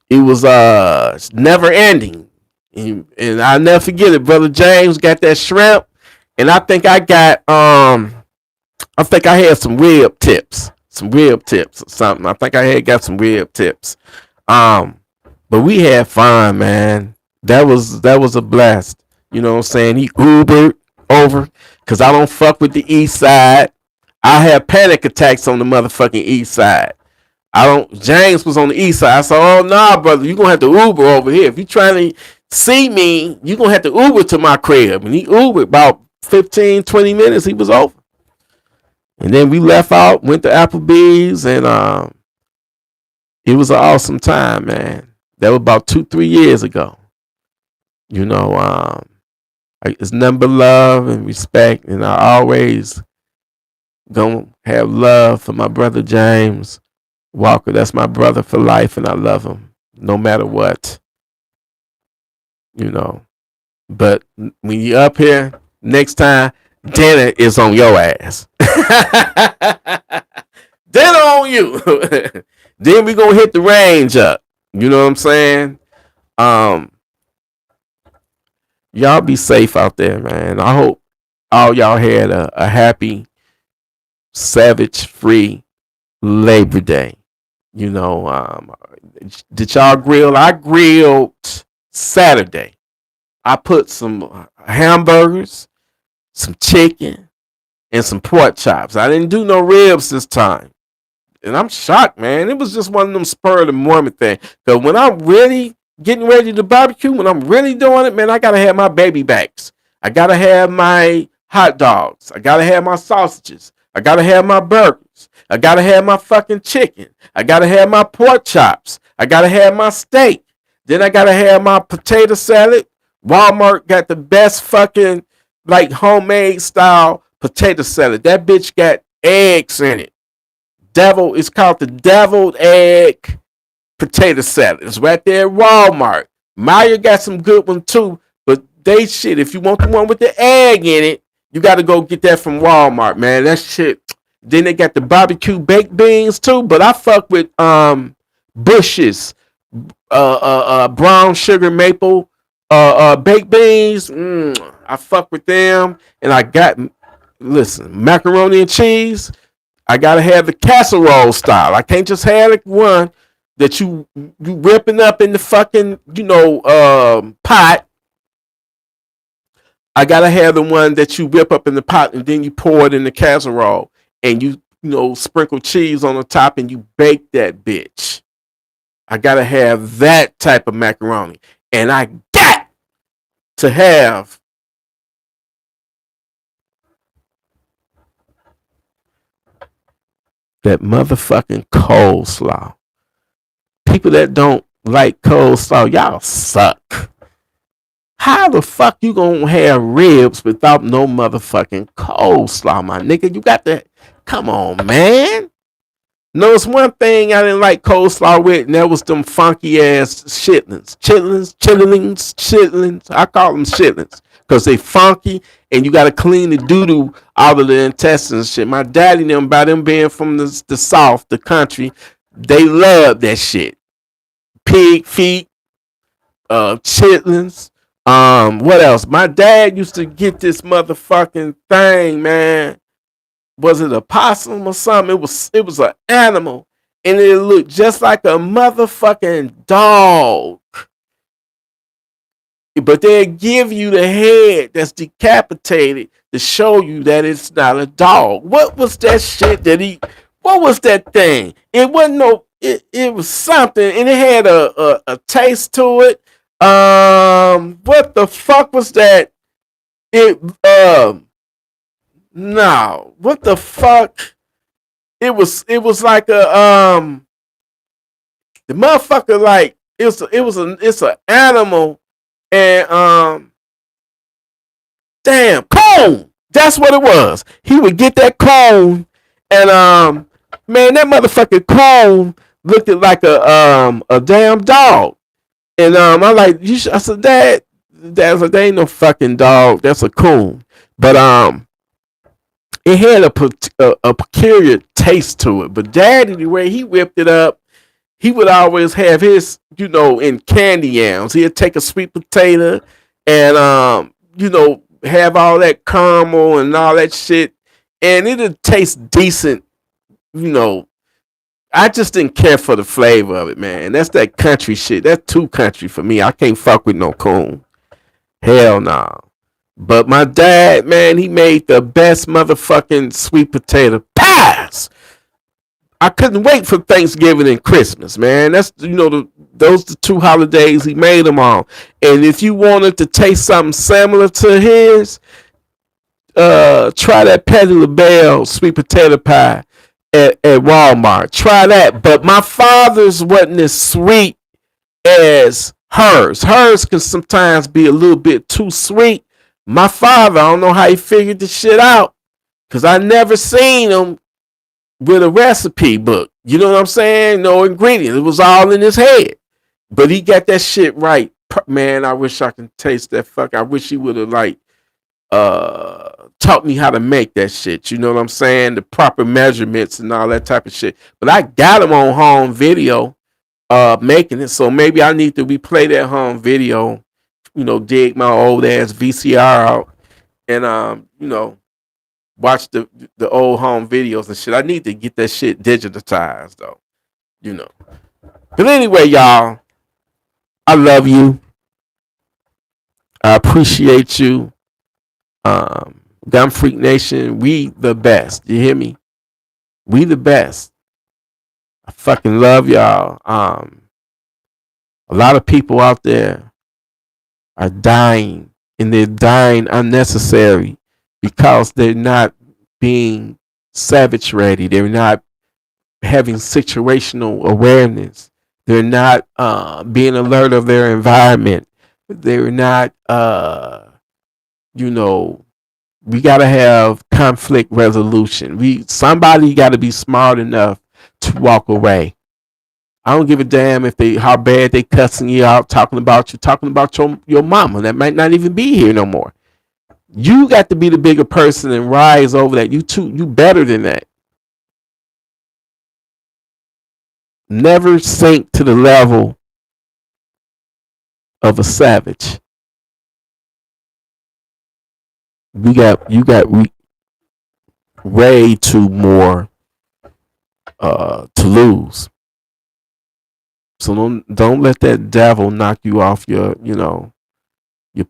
it was never ending. And I'll never forget it. Brother James got that shrimp, and I think I got I had some rib tips or something. I think I had got some rib tips. But we had fun, man. That was a blast. You know what I'm saying? He Ubered over because I don't fuck with the east side. I have panic attacks on the motherfucking east side. James was on the east side. I said, oh, nah, brother, you're going to have to Uber over here. If you're trying to see me, you're going to have to Uber to my crib. And he Ubered about 15, 20 minutes. He was over. And then we left out, went to Applebee's, and it was an awesome time, man. That was about 2-3 years ago. It's nothing but love and respect, and I always gonna have love for my brother James Walker. That's my brother for life, and I love him no matter what. But when you up here next time, dinner is on your ass. Dinner on you. Then we gonna hit the range up. You know what I'm saying? Y'all be safe out there, man. I hope all y'all had a happy, savage-free Labor Day. Did y'all grill? I grilled Saturday. I put some hamburgers, some chicken, and some pork chops. I didn't do no ribs this time. And I'm shocked, man. It was just one of them spur of the moment thing. Because when I'm really getting ready to barbecue, when I'm really doing it, man, I got to have my baby backs. I got to have my hot dogs. I got to have my sausages. I got to have my burgers. I got to have my fucking chicken. I got to have my pork chops. I got to have my steak. Then I got to have my potato salad. Walmart got the best fucking like homemade style potato salad. That bitch got eggs in it. It's called the deviled egg potato salad. It's right there at Walmart. Maya got some good one too, but they shit. If you want the one with the egg in it, you got to go get that from Walmart, man. That shit. Then they got the barbecue baked beans too, but I fuck with Bush's brown sugar maple baked beans. I fuck with them, and I got macaroni and cheese. I gotta have the casserole style. I can't just have one. that you ripping up in the fucking, pot. I gotta have the one that you whip up in the pot and then you pour it in the casserole and you sprinkle cheese on the top and you bake that bitch. I gotta have that type of macaroni. And I got to have that motherfucking coleslaw. People that don't like coleslaw, y'all suck. How the fuck you gonna have ribs without no motherfucking coleslaw, my nigga? You got to come on, man. No, it's one thing I didn't like coleslaw with, and that was them funky ass chitlins. Chitlins. I call them chitlins because they funky, and you got to clean the doo-doo out of the intestines and shit. My daddy and them, by them being from the South, the country, they love that shit. Pig feet, chitlins. What else? My dad used to get this motherfucking thing, man. Was it a possum or something? It was an animal, and it looked just like a motherfucking dog. But they give you the head that's decapitated to show you that it's not a dog. What was that shit what was that thing? It wasn't no, it was something, and it had a taste to it. What the fuck was that? No, what the fuck? It was like the motherfucker, like it's an animal, and damn, cone. That's what it was. He would get that cone, and man, that motherfucking cone looked like a damn dog. And I'm like, I said, Dad's like, that ain't no fucking dog. That's a coon. But it had a peculiar taste to it. But Daddy, the way he whipped it up, he would always have his, in candy yams. He'd take a sweet potato and have all that caramel and all that shit, and it'd taste decent. I just didn't care for the flavor of it, man. That's that country shit. That's too country for me. I can't fuck with no coon. Hell no. Nah. But my dad, man, he made the best motherfucking sweet potato pies. I couldn't wait for Thanksgiving and Christmas, man. That's, those the two holidays he made them on. And if you wanted to taste something similar to his, try that Patty LaBelle sweet potato pie at Walmart. Try that. But my father's wasn't as sweet as hers. Hers can sometimes be a little bit too sweet. My father, I don't know how he figured this shit out, because I never seen him with a recipe book. You know what I'm saying? No ingredients. It was all in his head. But he got that shit right. Man, I wish I could taste that fuck. I wish he would have taught me how to make that shit. You know what I'm saying? The proper measurements and all that type of shit. But I got him on home video making it. So maybe I need to replay that home video, dig my old ass VCR out and watch the old home videos and shit. I need to get that shit digitized though. But anyway, y'all, I love you. I appreciate you. Gun Freak Nation, we the best. You hear me? We the best. I fucking love y'all. A lot of people out there are dying, and they're dying unnecessary because they're not being savage ready. They're not having situational awareness. They're not being alert of their environment. They're not, we got to have conflict resolution. Somebody got to be smart enough to walk away. I don't give a damn how bad they cussing you out, talking about your mama that might not even be here no more. You got to be the bigger person and rise over that. You better than that. Never sink to the level of a savage. You got way too more to lose. So don't let that devil knock you off your, your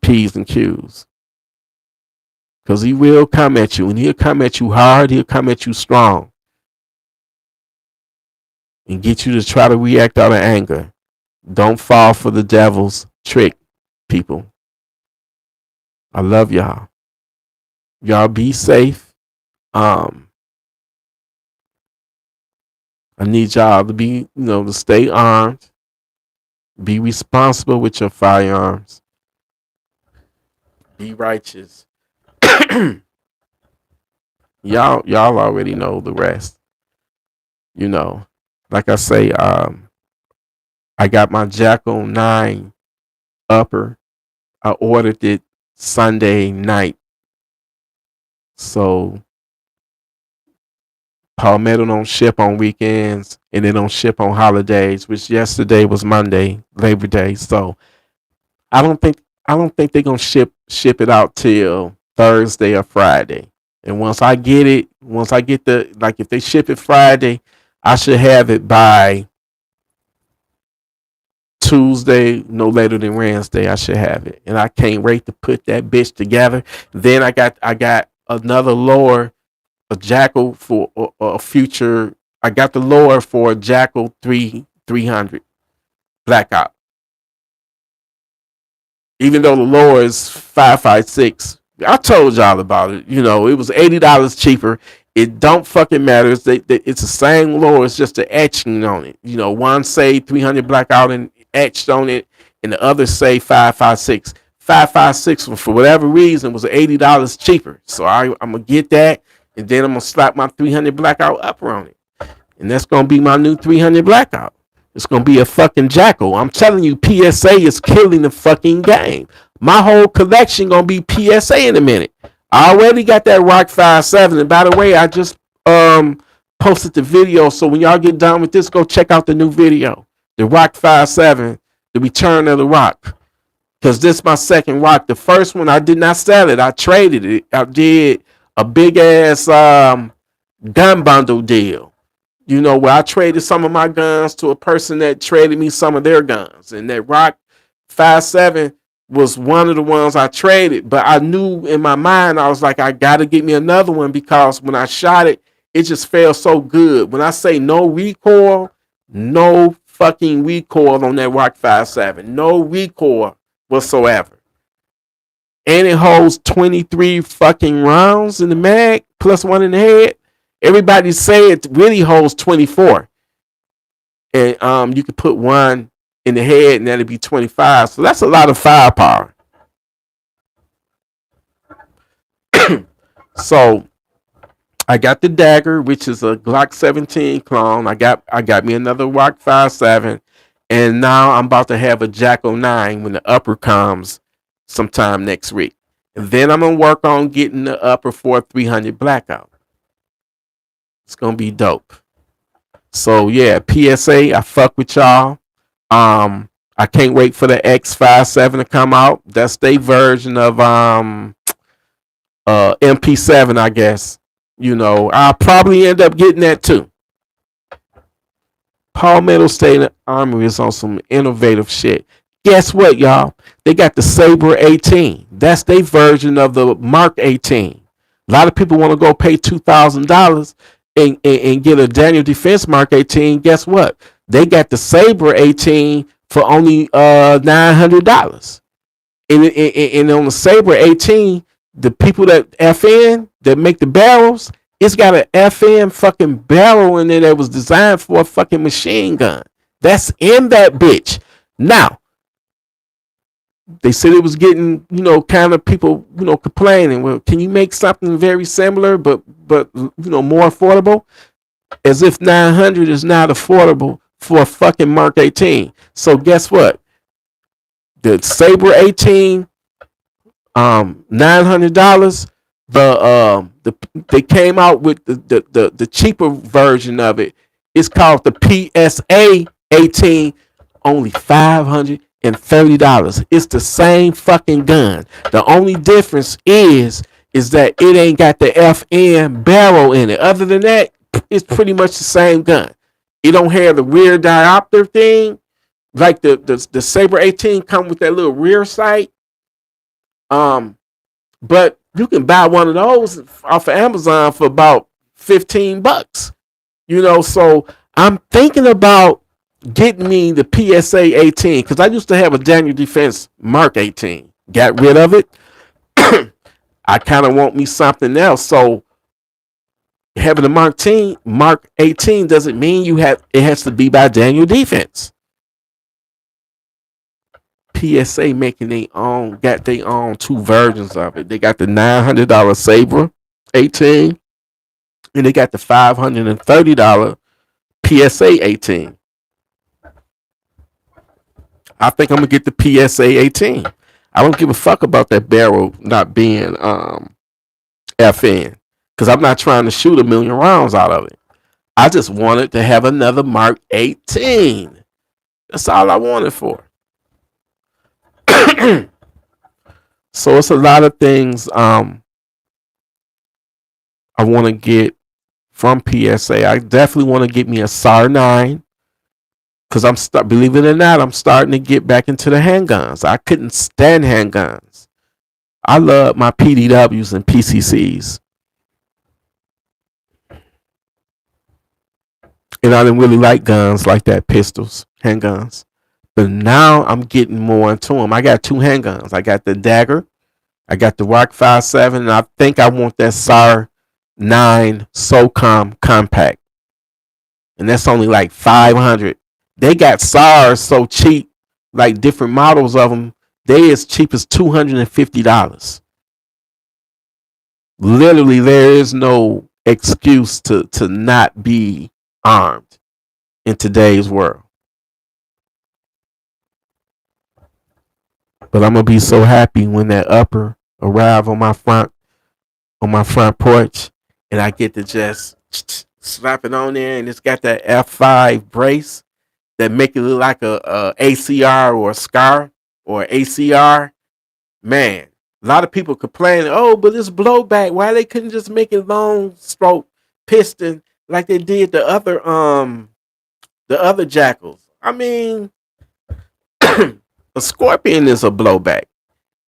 P's and Q's. Because he will come at you, and he'll come at you hard, he'll come at you strong. And get you to try to react out of anger. Don't fall for the devil's trick, people. I love y'all. Y'all be safe. I need y'all to be, to stay armed. Be responsible with your firearms. Be righteous. Y'all already know the rest. Like I say, I got my Jackal 9 upper. I ordered it Sunday night. So Palmetto don't ship on weekends, and they don't ship on holidays, which yesterday was Monday, Labor Day. So I don't think they're gonna ship it out till Thursday or Friday. And once I get if they ship it Friday, I should have it by Tuesday, no later than Wednesday. I should have it, and I can't wait to put that bitch together. Then I got another lower, a Jackal for a future. I got the lower for a Jackal 300 blackout. Even though the lower is 556, I told y'all about it. It was $80 cheaper. It don't fucking matter. It's the same lower. It's just the etching on it. One say 300 blackout and etched on it, and the other say 556. 556 for whatever reason was $80 cheaper. So I'm gonna get that, and then I'm gonna slap my 300 blackout upper on it, and that's gonna be my new 300 blackout. It's gonna be a fucking Jackal. I'm telling you, PSA is killing the fucking game. My whole collection gonna be PSA in a minute. I already got that Rock 5.7, and by the way, I just posted the video. So when y'all get done with this, go check out the new video, the Rock 5.7, the Return of the Rock. Because this is my second Rock. The first one I did not sell it. I traded it. I did a big ass gun bundle deal. Where I traded some of my guns to a person that traded me some of their guns. And that Rock 5.7 was one of the ones I traded. But I knew in my mind, I was like, I got to get me another one, because when I shot it, it just felt so good. When I say no recoil, no fucking recoil on that Rock 5.7. No recoil whatsoever. And it holds 23 fucking rounds in the mag, plus one in the head. Everybody say it really holds 24. And you could put one in the head, and that'd be 25. So that's a lot of firepower. So I got the dagger, which is a Glock 17 clone. I got me another Rock 5.7, and now I'm about to have a Jackal 9 when the upper comes sometime next week. And then I'm gonna work on getting the upper for 300 blackout. It's gonna be dope. So yeah, PSA, I fuck with y'all. I can't wait for the X57 to come out. That's their version of MP7, I guess. I'll probably end up getting that too. Palmetto State Armory is on some innovative shit. Guess what, y'all? They got the Saber 18. That's their version of the Mark 18. A lot of people want to go pay $2,000 and get a Daniel Defense Mark 18. Guess what? They got the Saber 18 for only $900. And on the Saber 18, the people that FN that make the barrels, it's got an FN fucking barrel in there that was designed for a fucking machine gun. That's in that bitch. Now, they said it was getting, kind of people, complaining. Well, can you make something very similar, but more affordable? As if 900 is not affordable for a fucking Mark 18. So guess what? The Saber 18, $900. They came out with the cheaper version of it. It's called the PSA 18, only $530. It's the same fucking gun. The only difference is that it ain't got the FN barrel in it. Other than that, it's pretty much the same gun. It don't have the rear diopter thing, like the Saber 18 come with that little rear sight. But you can buy one of those off of Amazon for about $15. So I'm thinking about getting me the PSA 18 because I used to have a Daniel Defense Mark 18. Got rid of it. I kind of want me something else. So having a Mark 18 doesn't mean it has to be by Daniel Defense. PSA making got their own two versions of it. They got the $900 Saber 18 and they got the $530 PSA 18. I think I'm gonna get the PSA 18. I don't give a fuck about that barrel not being FN because I'm not trying to shoot a million rounds out of it. I just wanted to have another Mark 18. That's all I wanted for. So it's a lot of things I want to get from PSA. I definitely want to get me a SAR 9 because believe it or not, I'm starting to get back into the handguns. I couldn't stand handguns. I love my PDWs and PCCs. And I didn't really like guns like that, pistols, handguns. But now I'm getting more into them. I got two handguns. I got the Dagger. I got the Rock 5.7. And I think I want that SAR 9 SOCOM compact. And that's only like $500. They got SARs so cheap, like different models of them. They as cheap as $250. Literally, there is no excuse to not be armed in today's world. But I'm gonna be so happy when that upper arrive on my front porch, and I get to just slap it on there, and it's got that F5 brace that make it look like a ACR or a SCAR or ACR. Man, a lot of people complain, oh, but it's blowback. Why they couldn't just make it long stroke piston like they did the other Jackals? I mean, a Scorpion is a blowback,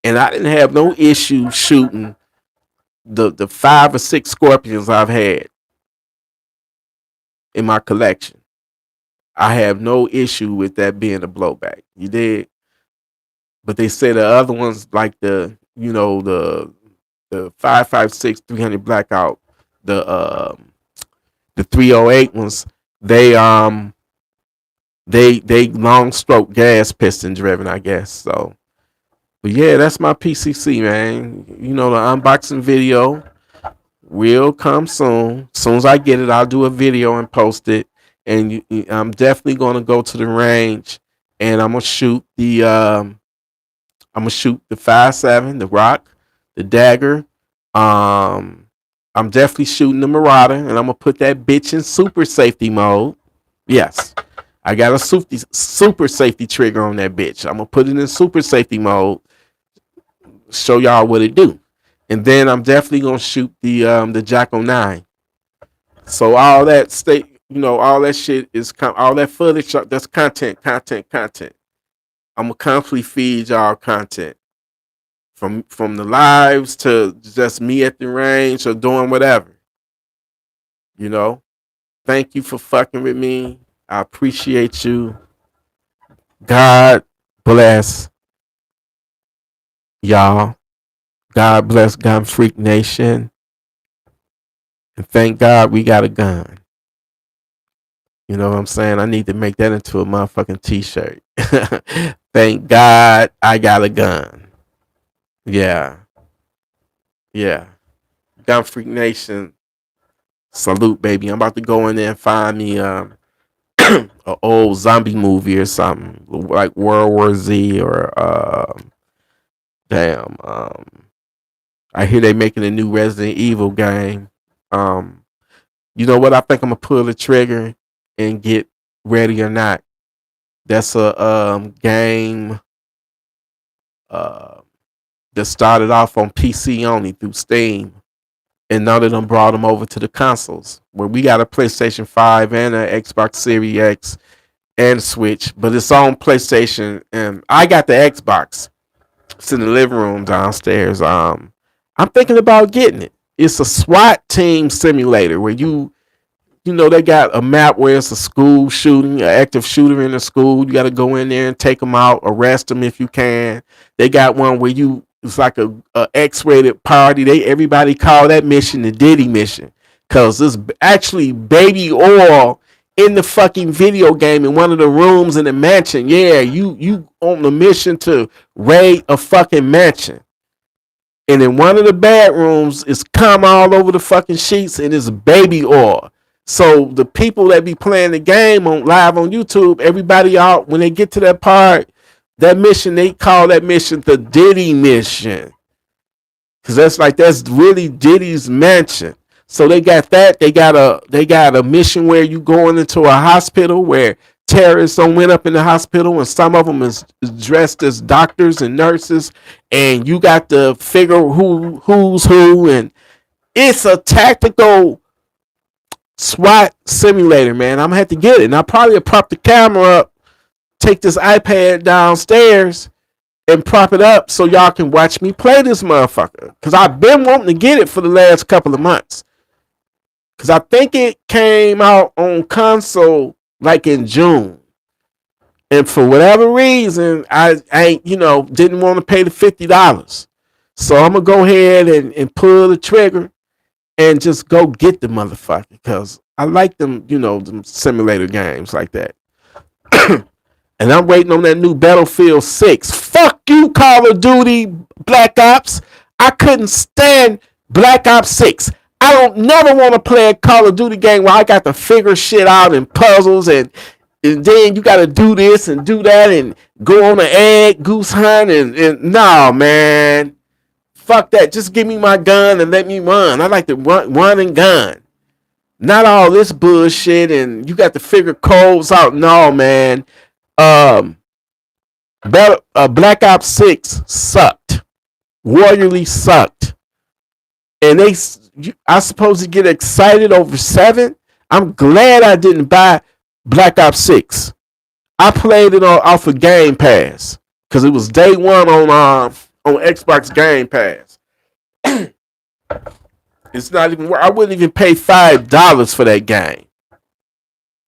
and I didn't have no issue shooting the 5 or 6 Scorpions I've had in my collection. I have no issue with that being a blowback. You did, but they say the other ones like the 5.56 300 blackout, the 308 ones, they long stroke gas piston driven, I guess. So, but yeah, that's my PCC, man. The unboxing video will come soon. As soon as I get it, I'll do a video and post it. And I'm definitely going to go to the range, and I'm gonna shoot the 5.7, the Rock, the Dagger. I'm definitely shooting the Marauder, and I'm gonna put that bitch in super safety mode. Yes, I got a super safety trigger on that bitch. I'm gonna put it in super safety mode. Show y'all what it do, and then I'm definitely gonna shoot the Jackal 9. So all that all that shit is all that footage. That's content. I'm gonna constantly feed y'all content from the lives to just me at the range or doing whatever. Thank you for fucking with me. I appreciate you. God bless y'all. God bless Gun Freak Nation. And thank God we got a gun. You know what I'm saying? I need to make that into a motherfucking t-shirt. Thank God I got a gun. Yeah. Gun Freak Nation. Salute, baby. I'm about to go in there and find me an old zombie movie or something. Like World War Z or I hear they making a new Resident Evil game. You know what? I think I'm gonna pull the trigger and get Ready or Not. That's a game that started off on PC only through Steam, and now that them brought them over to the consoles, where we got a PlayStation 5 and an Xbox Series X, and Switch, but it's on PlayStation, and I got the Xbox. It's in the living room downstairs. I'm thinking about getting it. It's a SWAT team simulator where they got a map where it's a school shooting, an active shooter in a school. You got to go in there and take them out, arrest them if you can. They got one where it's like a X-rated party. Everybody call that mission the Diddy mission, because there's actually baby oil in the fucking video game in one of the rooms in the mansion. Yeah, you on the mission to raid a fucking mansion. And in one of the bedrooms, it's cum all over the fucking sheets and it's baby oil. So the people that be playing the game on live on YouTube, everybody out when they get to that part, that mission, they call that mission the Diddy mission. Cause that's really Diddy's mansion. So they got that. They got a mission where you going into a hospital where terrorists went up in the hospital, and some of them is dressed as doctors and nurses, and you got to figure who's who, and it's a tactical SWAT simulator, man. I'm gonna have to get it, and I'll probably prop the camera up, take this iPad downstairs, and prop it up so y'all can watch me play this motherfucker. Cause I've been wanting to get it for the last couple of months. Cause I think it came out on console like in June. And for whatever reason, I didn't want to pay the $50. So I'm gonna go ahead and pull the trigger and just go get the motherfucker. Because I like them, them simulator games like that. And I'm waiting on that new Battlefield 6. Fuck you, Call of Duty Black Ops. I couldn't stand Black Ops 6. I don't never want to play a Call of Duty game where I got to figure shit out and puzzles, and then you got to do this and do that and go on an egg goose hunt and no, man. Fuck that. Just give me my gun and let me run. I like to run and gun. Not all this bullshit and you got to figure codes out. No, man. Black Ops 6 sucked. Royally sucked. And I supposed to get excited over 7. I'm glad I didn't buy Black Ops 6. I played it off of Game Pass because it was day one on Xbox Game Pass. It's not even. I wouldn't even pay $5 for that game.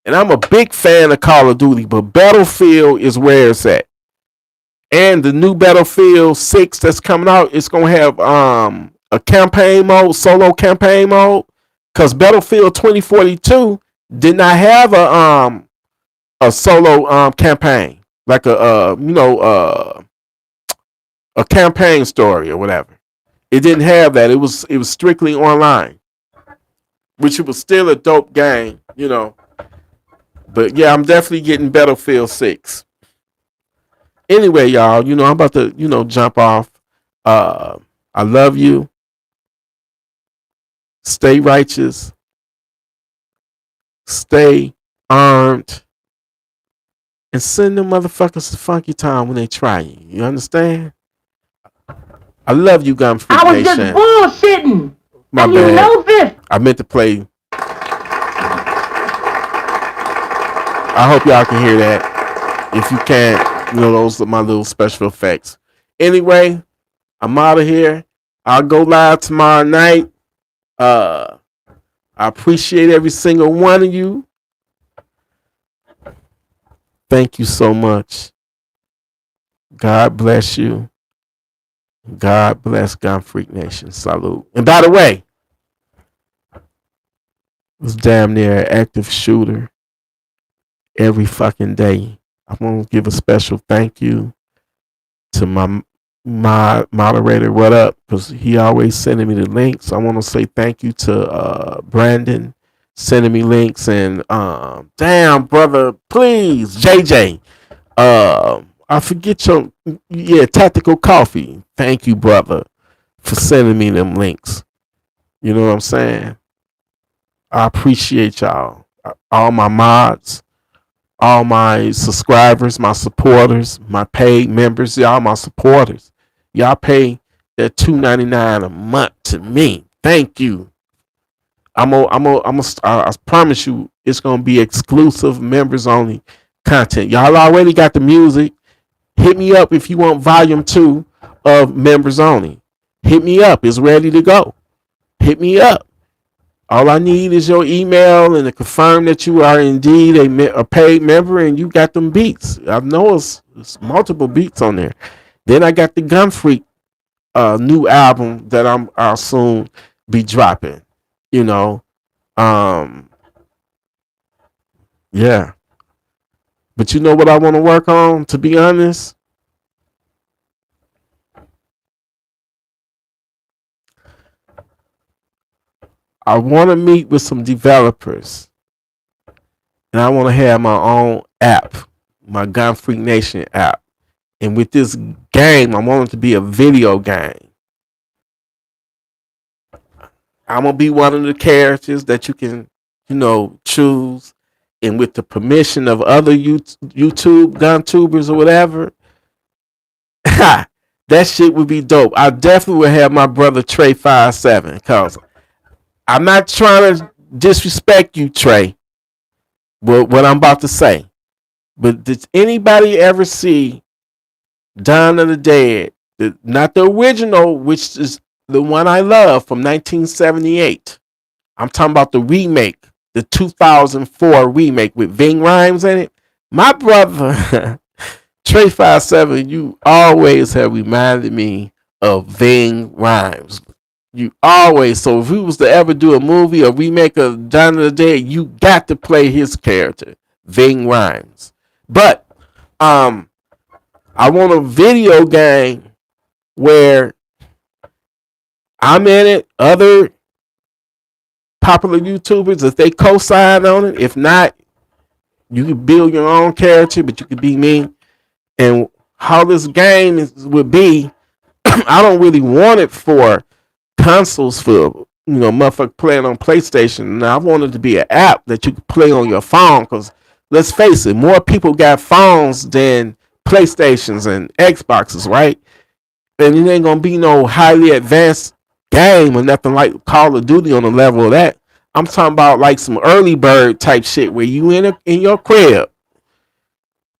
And I'm a big fan of Call of Duty, but Battlefield is where it's at. And the new Battlefield 6 that's coming out, it's gonna have a campaign mode, solo campaign mode, because Battlefield 2042 did not have a solo campaign, like a campaign story or whatever. It didn't have that. It was strictly online, which it was still a dope game, But yeah, I'm definitely getting Battlefield 6. Anyway, y'all, I'm about to, jump off. I love you. Stay righteous. Stay armed. And send them motherfuckers to Funky Town when they try you. You understand? I love you, Gun Freak I was Nation. just bullshitting. My and bad. You know this. I meant to play. I hope y'all can hear that. If you can't, those are my little special effects. Anyway, I'm out of here. I'll go live tomorrow night. I appreciate every single one of you. Thank you so much. God bless you. God bless Gun Freak Nation. Salute. And by the way, it was damn near an active shooter every fucking day. I want to give a special thank you to my moderator, What Up, because he always sending me the links. I want to say thank you to Brandon sending me links, and damn brother, please, JJ. I forget your Tactical Coffee. Thank you, brother, for sending me them links. You know what I'm saying? I appreciate y'all. All my mods, all my subscribers, my supporters, my paid members, y'all my supporters. Y'all pay that $2.99 a month to me. Thank you. I promise you it's gonna be exclusive, members only content. Y'all already got the music. Hit me up if you want volume 2 of Members Only. Hit me up. It's ready to go. Hit me up. All I need is your email and to confirm that you are indeed a paid member and you got them beats. I know it's multiple beats on there. Then I got the Gun Freak new album that I'll soon be dropping. You know, yeah. But you know what I want to work on, to be honest? I want to meet with some developers. And I want to have my own app, my Gun Freak Nation app. And with this game, I want it to be a video game. I'm going to be one of the characters that you can, choose. And with the permission of other YouTube gun tubers or whatever, that shit would be dope. I definitely would have my brother Trey 57, because I'm not trying to disrespect you, Trey, what I'm about to say. But did anybody ever see Dawn of the Dead? Not the original, which is the one I love from 1978. I'm talking about the remake, the 2004 remake with Ving Rhames in it. My brother, Trey 57, you always have reminded me of Ving Rhames. You always. So if we was to ever do a movie or remake of Dawn of the Dead, you got to play his character, Ving Rhames. But I want a video game where I'm in it, other popular YouTubers, if they co-sign on it. If not, you can build your own character, but you could be me. And how this game would be, I don't really want it for consoles for, motherfucker playing on PlayStation. Now I want it to be an app that you can play on your phone, because let's face it, more people got phones than PlayStations and Xboxes, right? And it ain't gonna be no highly advanced game or nothing like Call of Duty on the level of that. I'm talking about like some early bird type shit where you in your crib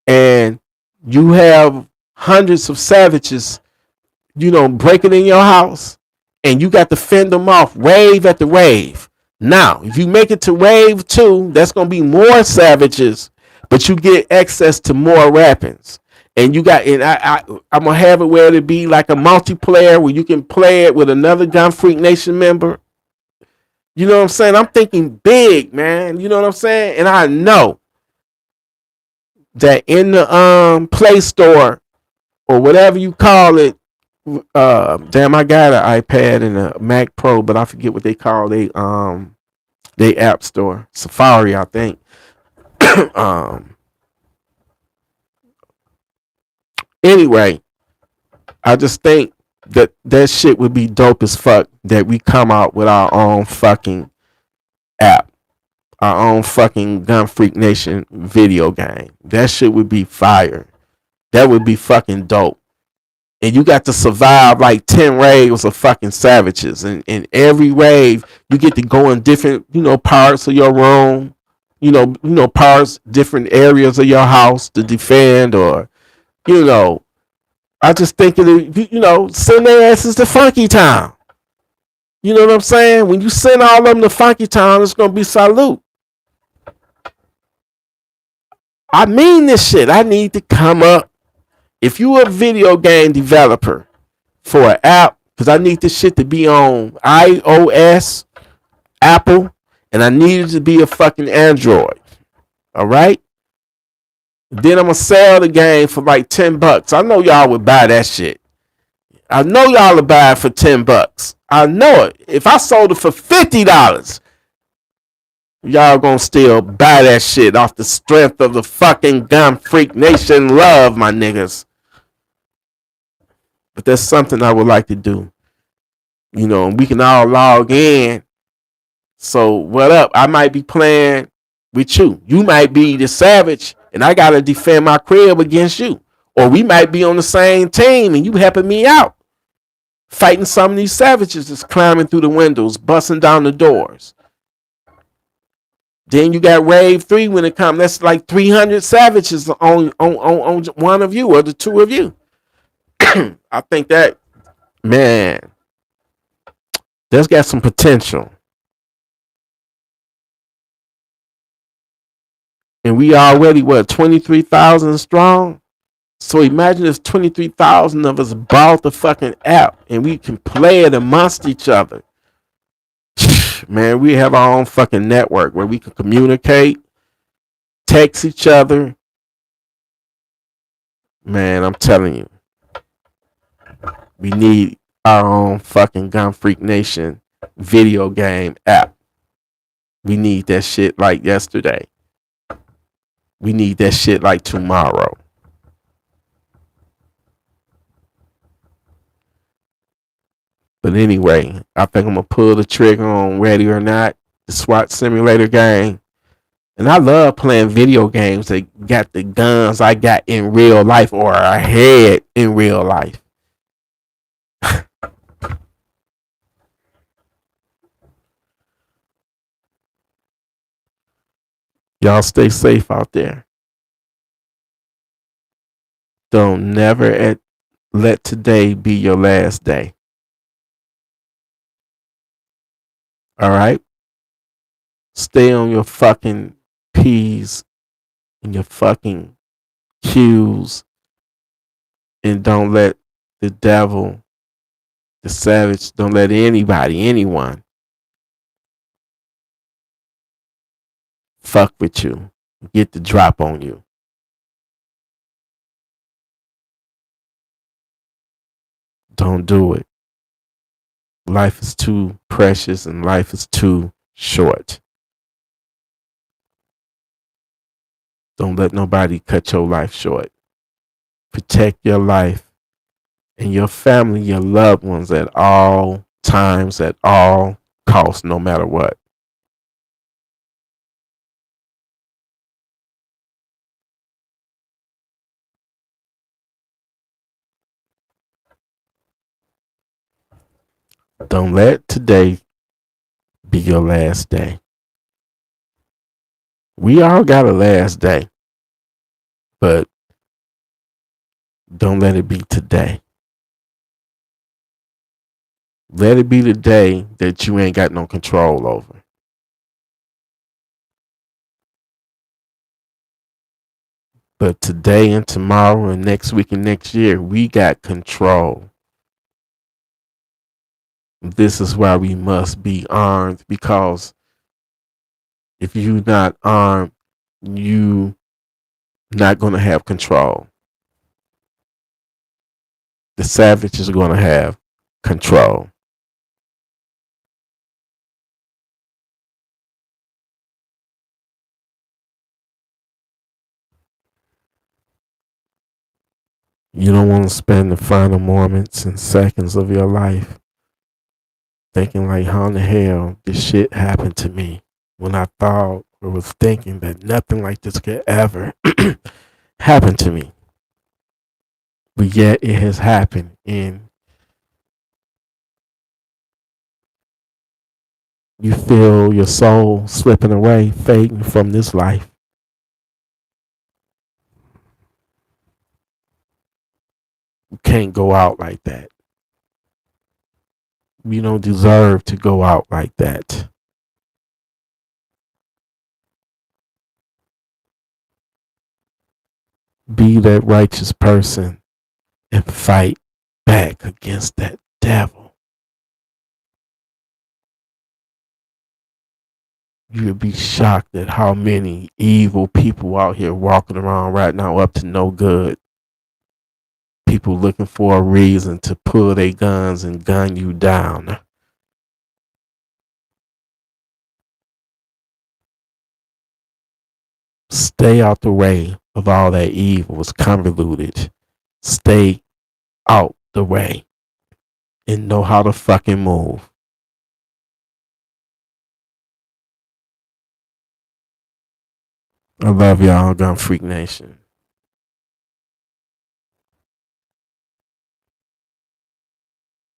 and you have hundreds of savages, breaking in your house, and you got to fend them off wave after wave. Now, if you make it to wave 2, that's gonna be more savages, but you get access to more weapons. And you got, and I'm gonna have it where it be like a multiplayer where you can play it with another Gun Freak Nation member. You know what I'm saying? I'm thinking big, man. You know what I'm saying? And I know that in the Play Store or whatever you call it, damn, I got an iPad and a Mac Pro, but I forget what they call they app store. Safari, I think. Anyway, I just think that shit would be dope as fuck, that we come out with our own fucking app, our own fucking Gun Freak Nation video game. That shit would be fire. That would be fucking dope. And you got to survive like 10 waves of fucking savages. And in every wave, you get to go in different, parts of your room, parts, different areas of your house to defend, or, I just think send their asses to Funky Town. You know what I'm saying? When you send all of them to Funky Town, it's going to be salute. I mean this shit. I need to come up. If you a video game developer for an app, because I need this shit to be on iOS, Apple, and I need it to be a fucking Android. All right? Then I'm going to sell the game for like $10. I know y'all would buy that shit. I know y'all would buy it for $10. I know it. If I sold it for $50, y'all gonna still buy that shit off the strength of the fucking Gun Freak Nation love, my niggas. But that's something I would like to do. We can all log in. So what up? I might be playing with you. You might be the savage, and I gotta defend my crib against you. Or we might be on the same team, and you helping me out, fighting some of these savages that's climbing through the windows, busting down the doors. Then you got wave 3 when it comes. That's like 300 savages on one of you or the two of you. I think that, man, that's got some potential. And we already, 23,000 strong? So imagine if 23,000 of us bought the fucking app and we can play it amongst each other. Man, we have our own fucking network where we can communicate, text each other. Man, I'm telling you, we need our own fucking Gun Freak Nation video game app. We need that shit like yesterday. We need that shit like tomorrow. But anyway, I think I'm going to pull the trigger on Ready or Not, the SWAT simulator game. And I love playing video games that got the guns I got in real life or I had in real life. Y'all stay safe out there. Don't never let today be your last day. All right? Stay on your fucking P's and your fucking Q's and don't let the devil, the savage, don't let anyone fuck with you, get the drop on you. Don't do it. Life is too precious and life is too short. Don't let nobody cut your life short. Protect your life and your family, your loved ones at all times, at all costs, no matter what. Don't let today be your last day. We all got a last day, but don't let it be today. Let it be the day that you ain't got no control over. But today and tomorrow and next week and next year, we got control. This is why we must be armed, because if you're not armed, you not going to have control. The savage is going to have control. You don't want to spend the final moments and seconds of your life thinking like, how in the hell this shit happened to me, when I thought or was thinking that nothing like this could ever happen to me. But yet it has happened, and you feel your soul slipping away, fading from this life. You can't go out like that. You don't deserve to go out like that. Be that righteous person and fight back against that devil. You'd be shocked at how many evil people out here walking around right now up to no good. People looking for a reason to pull their guns and gun you down. Stay out the way of all that evil. It's convoluted. Stay out the way and know how to fucking move. I love y'all, Gun Freak Nation.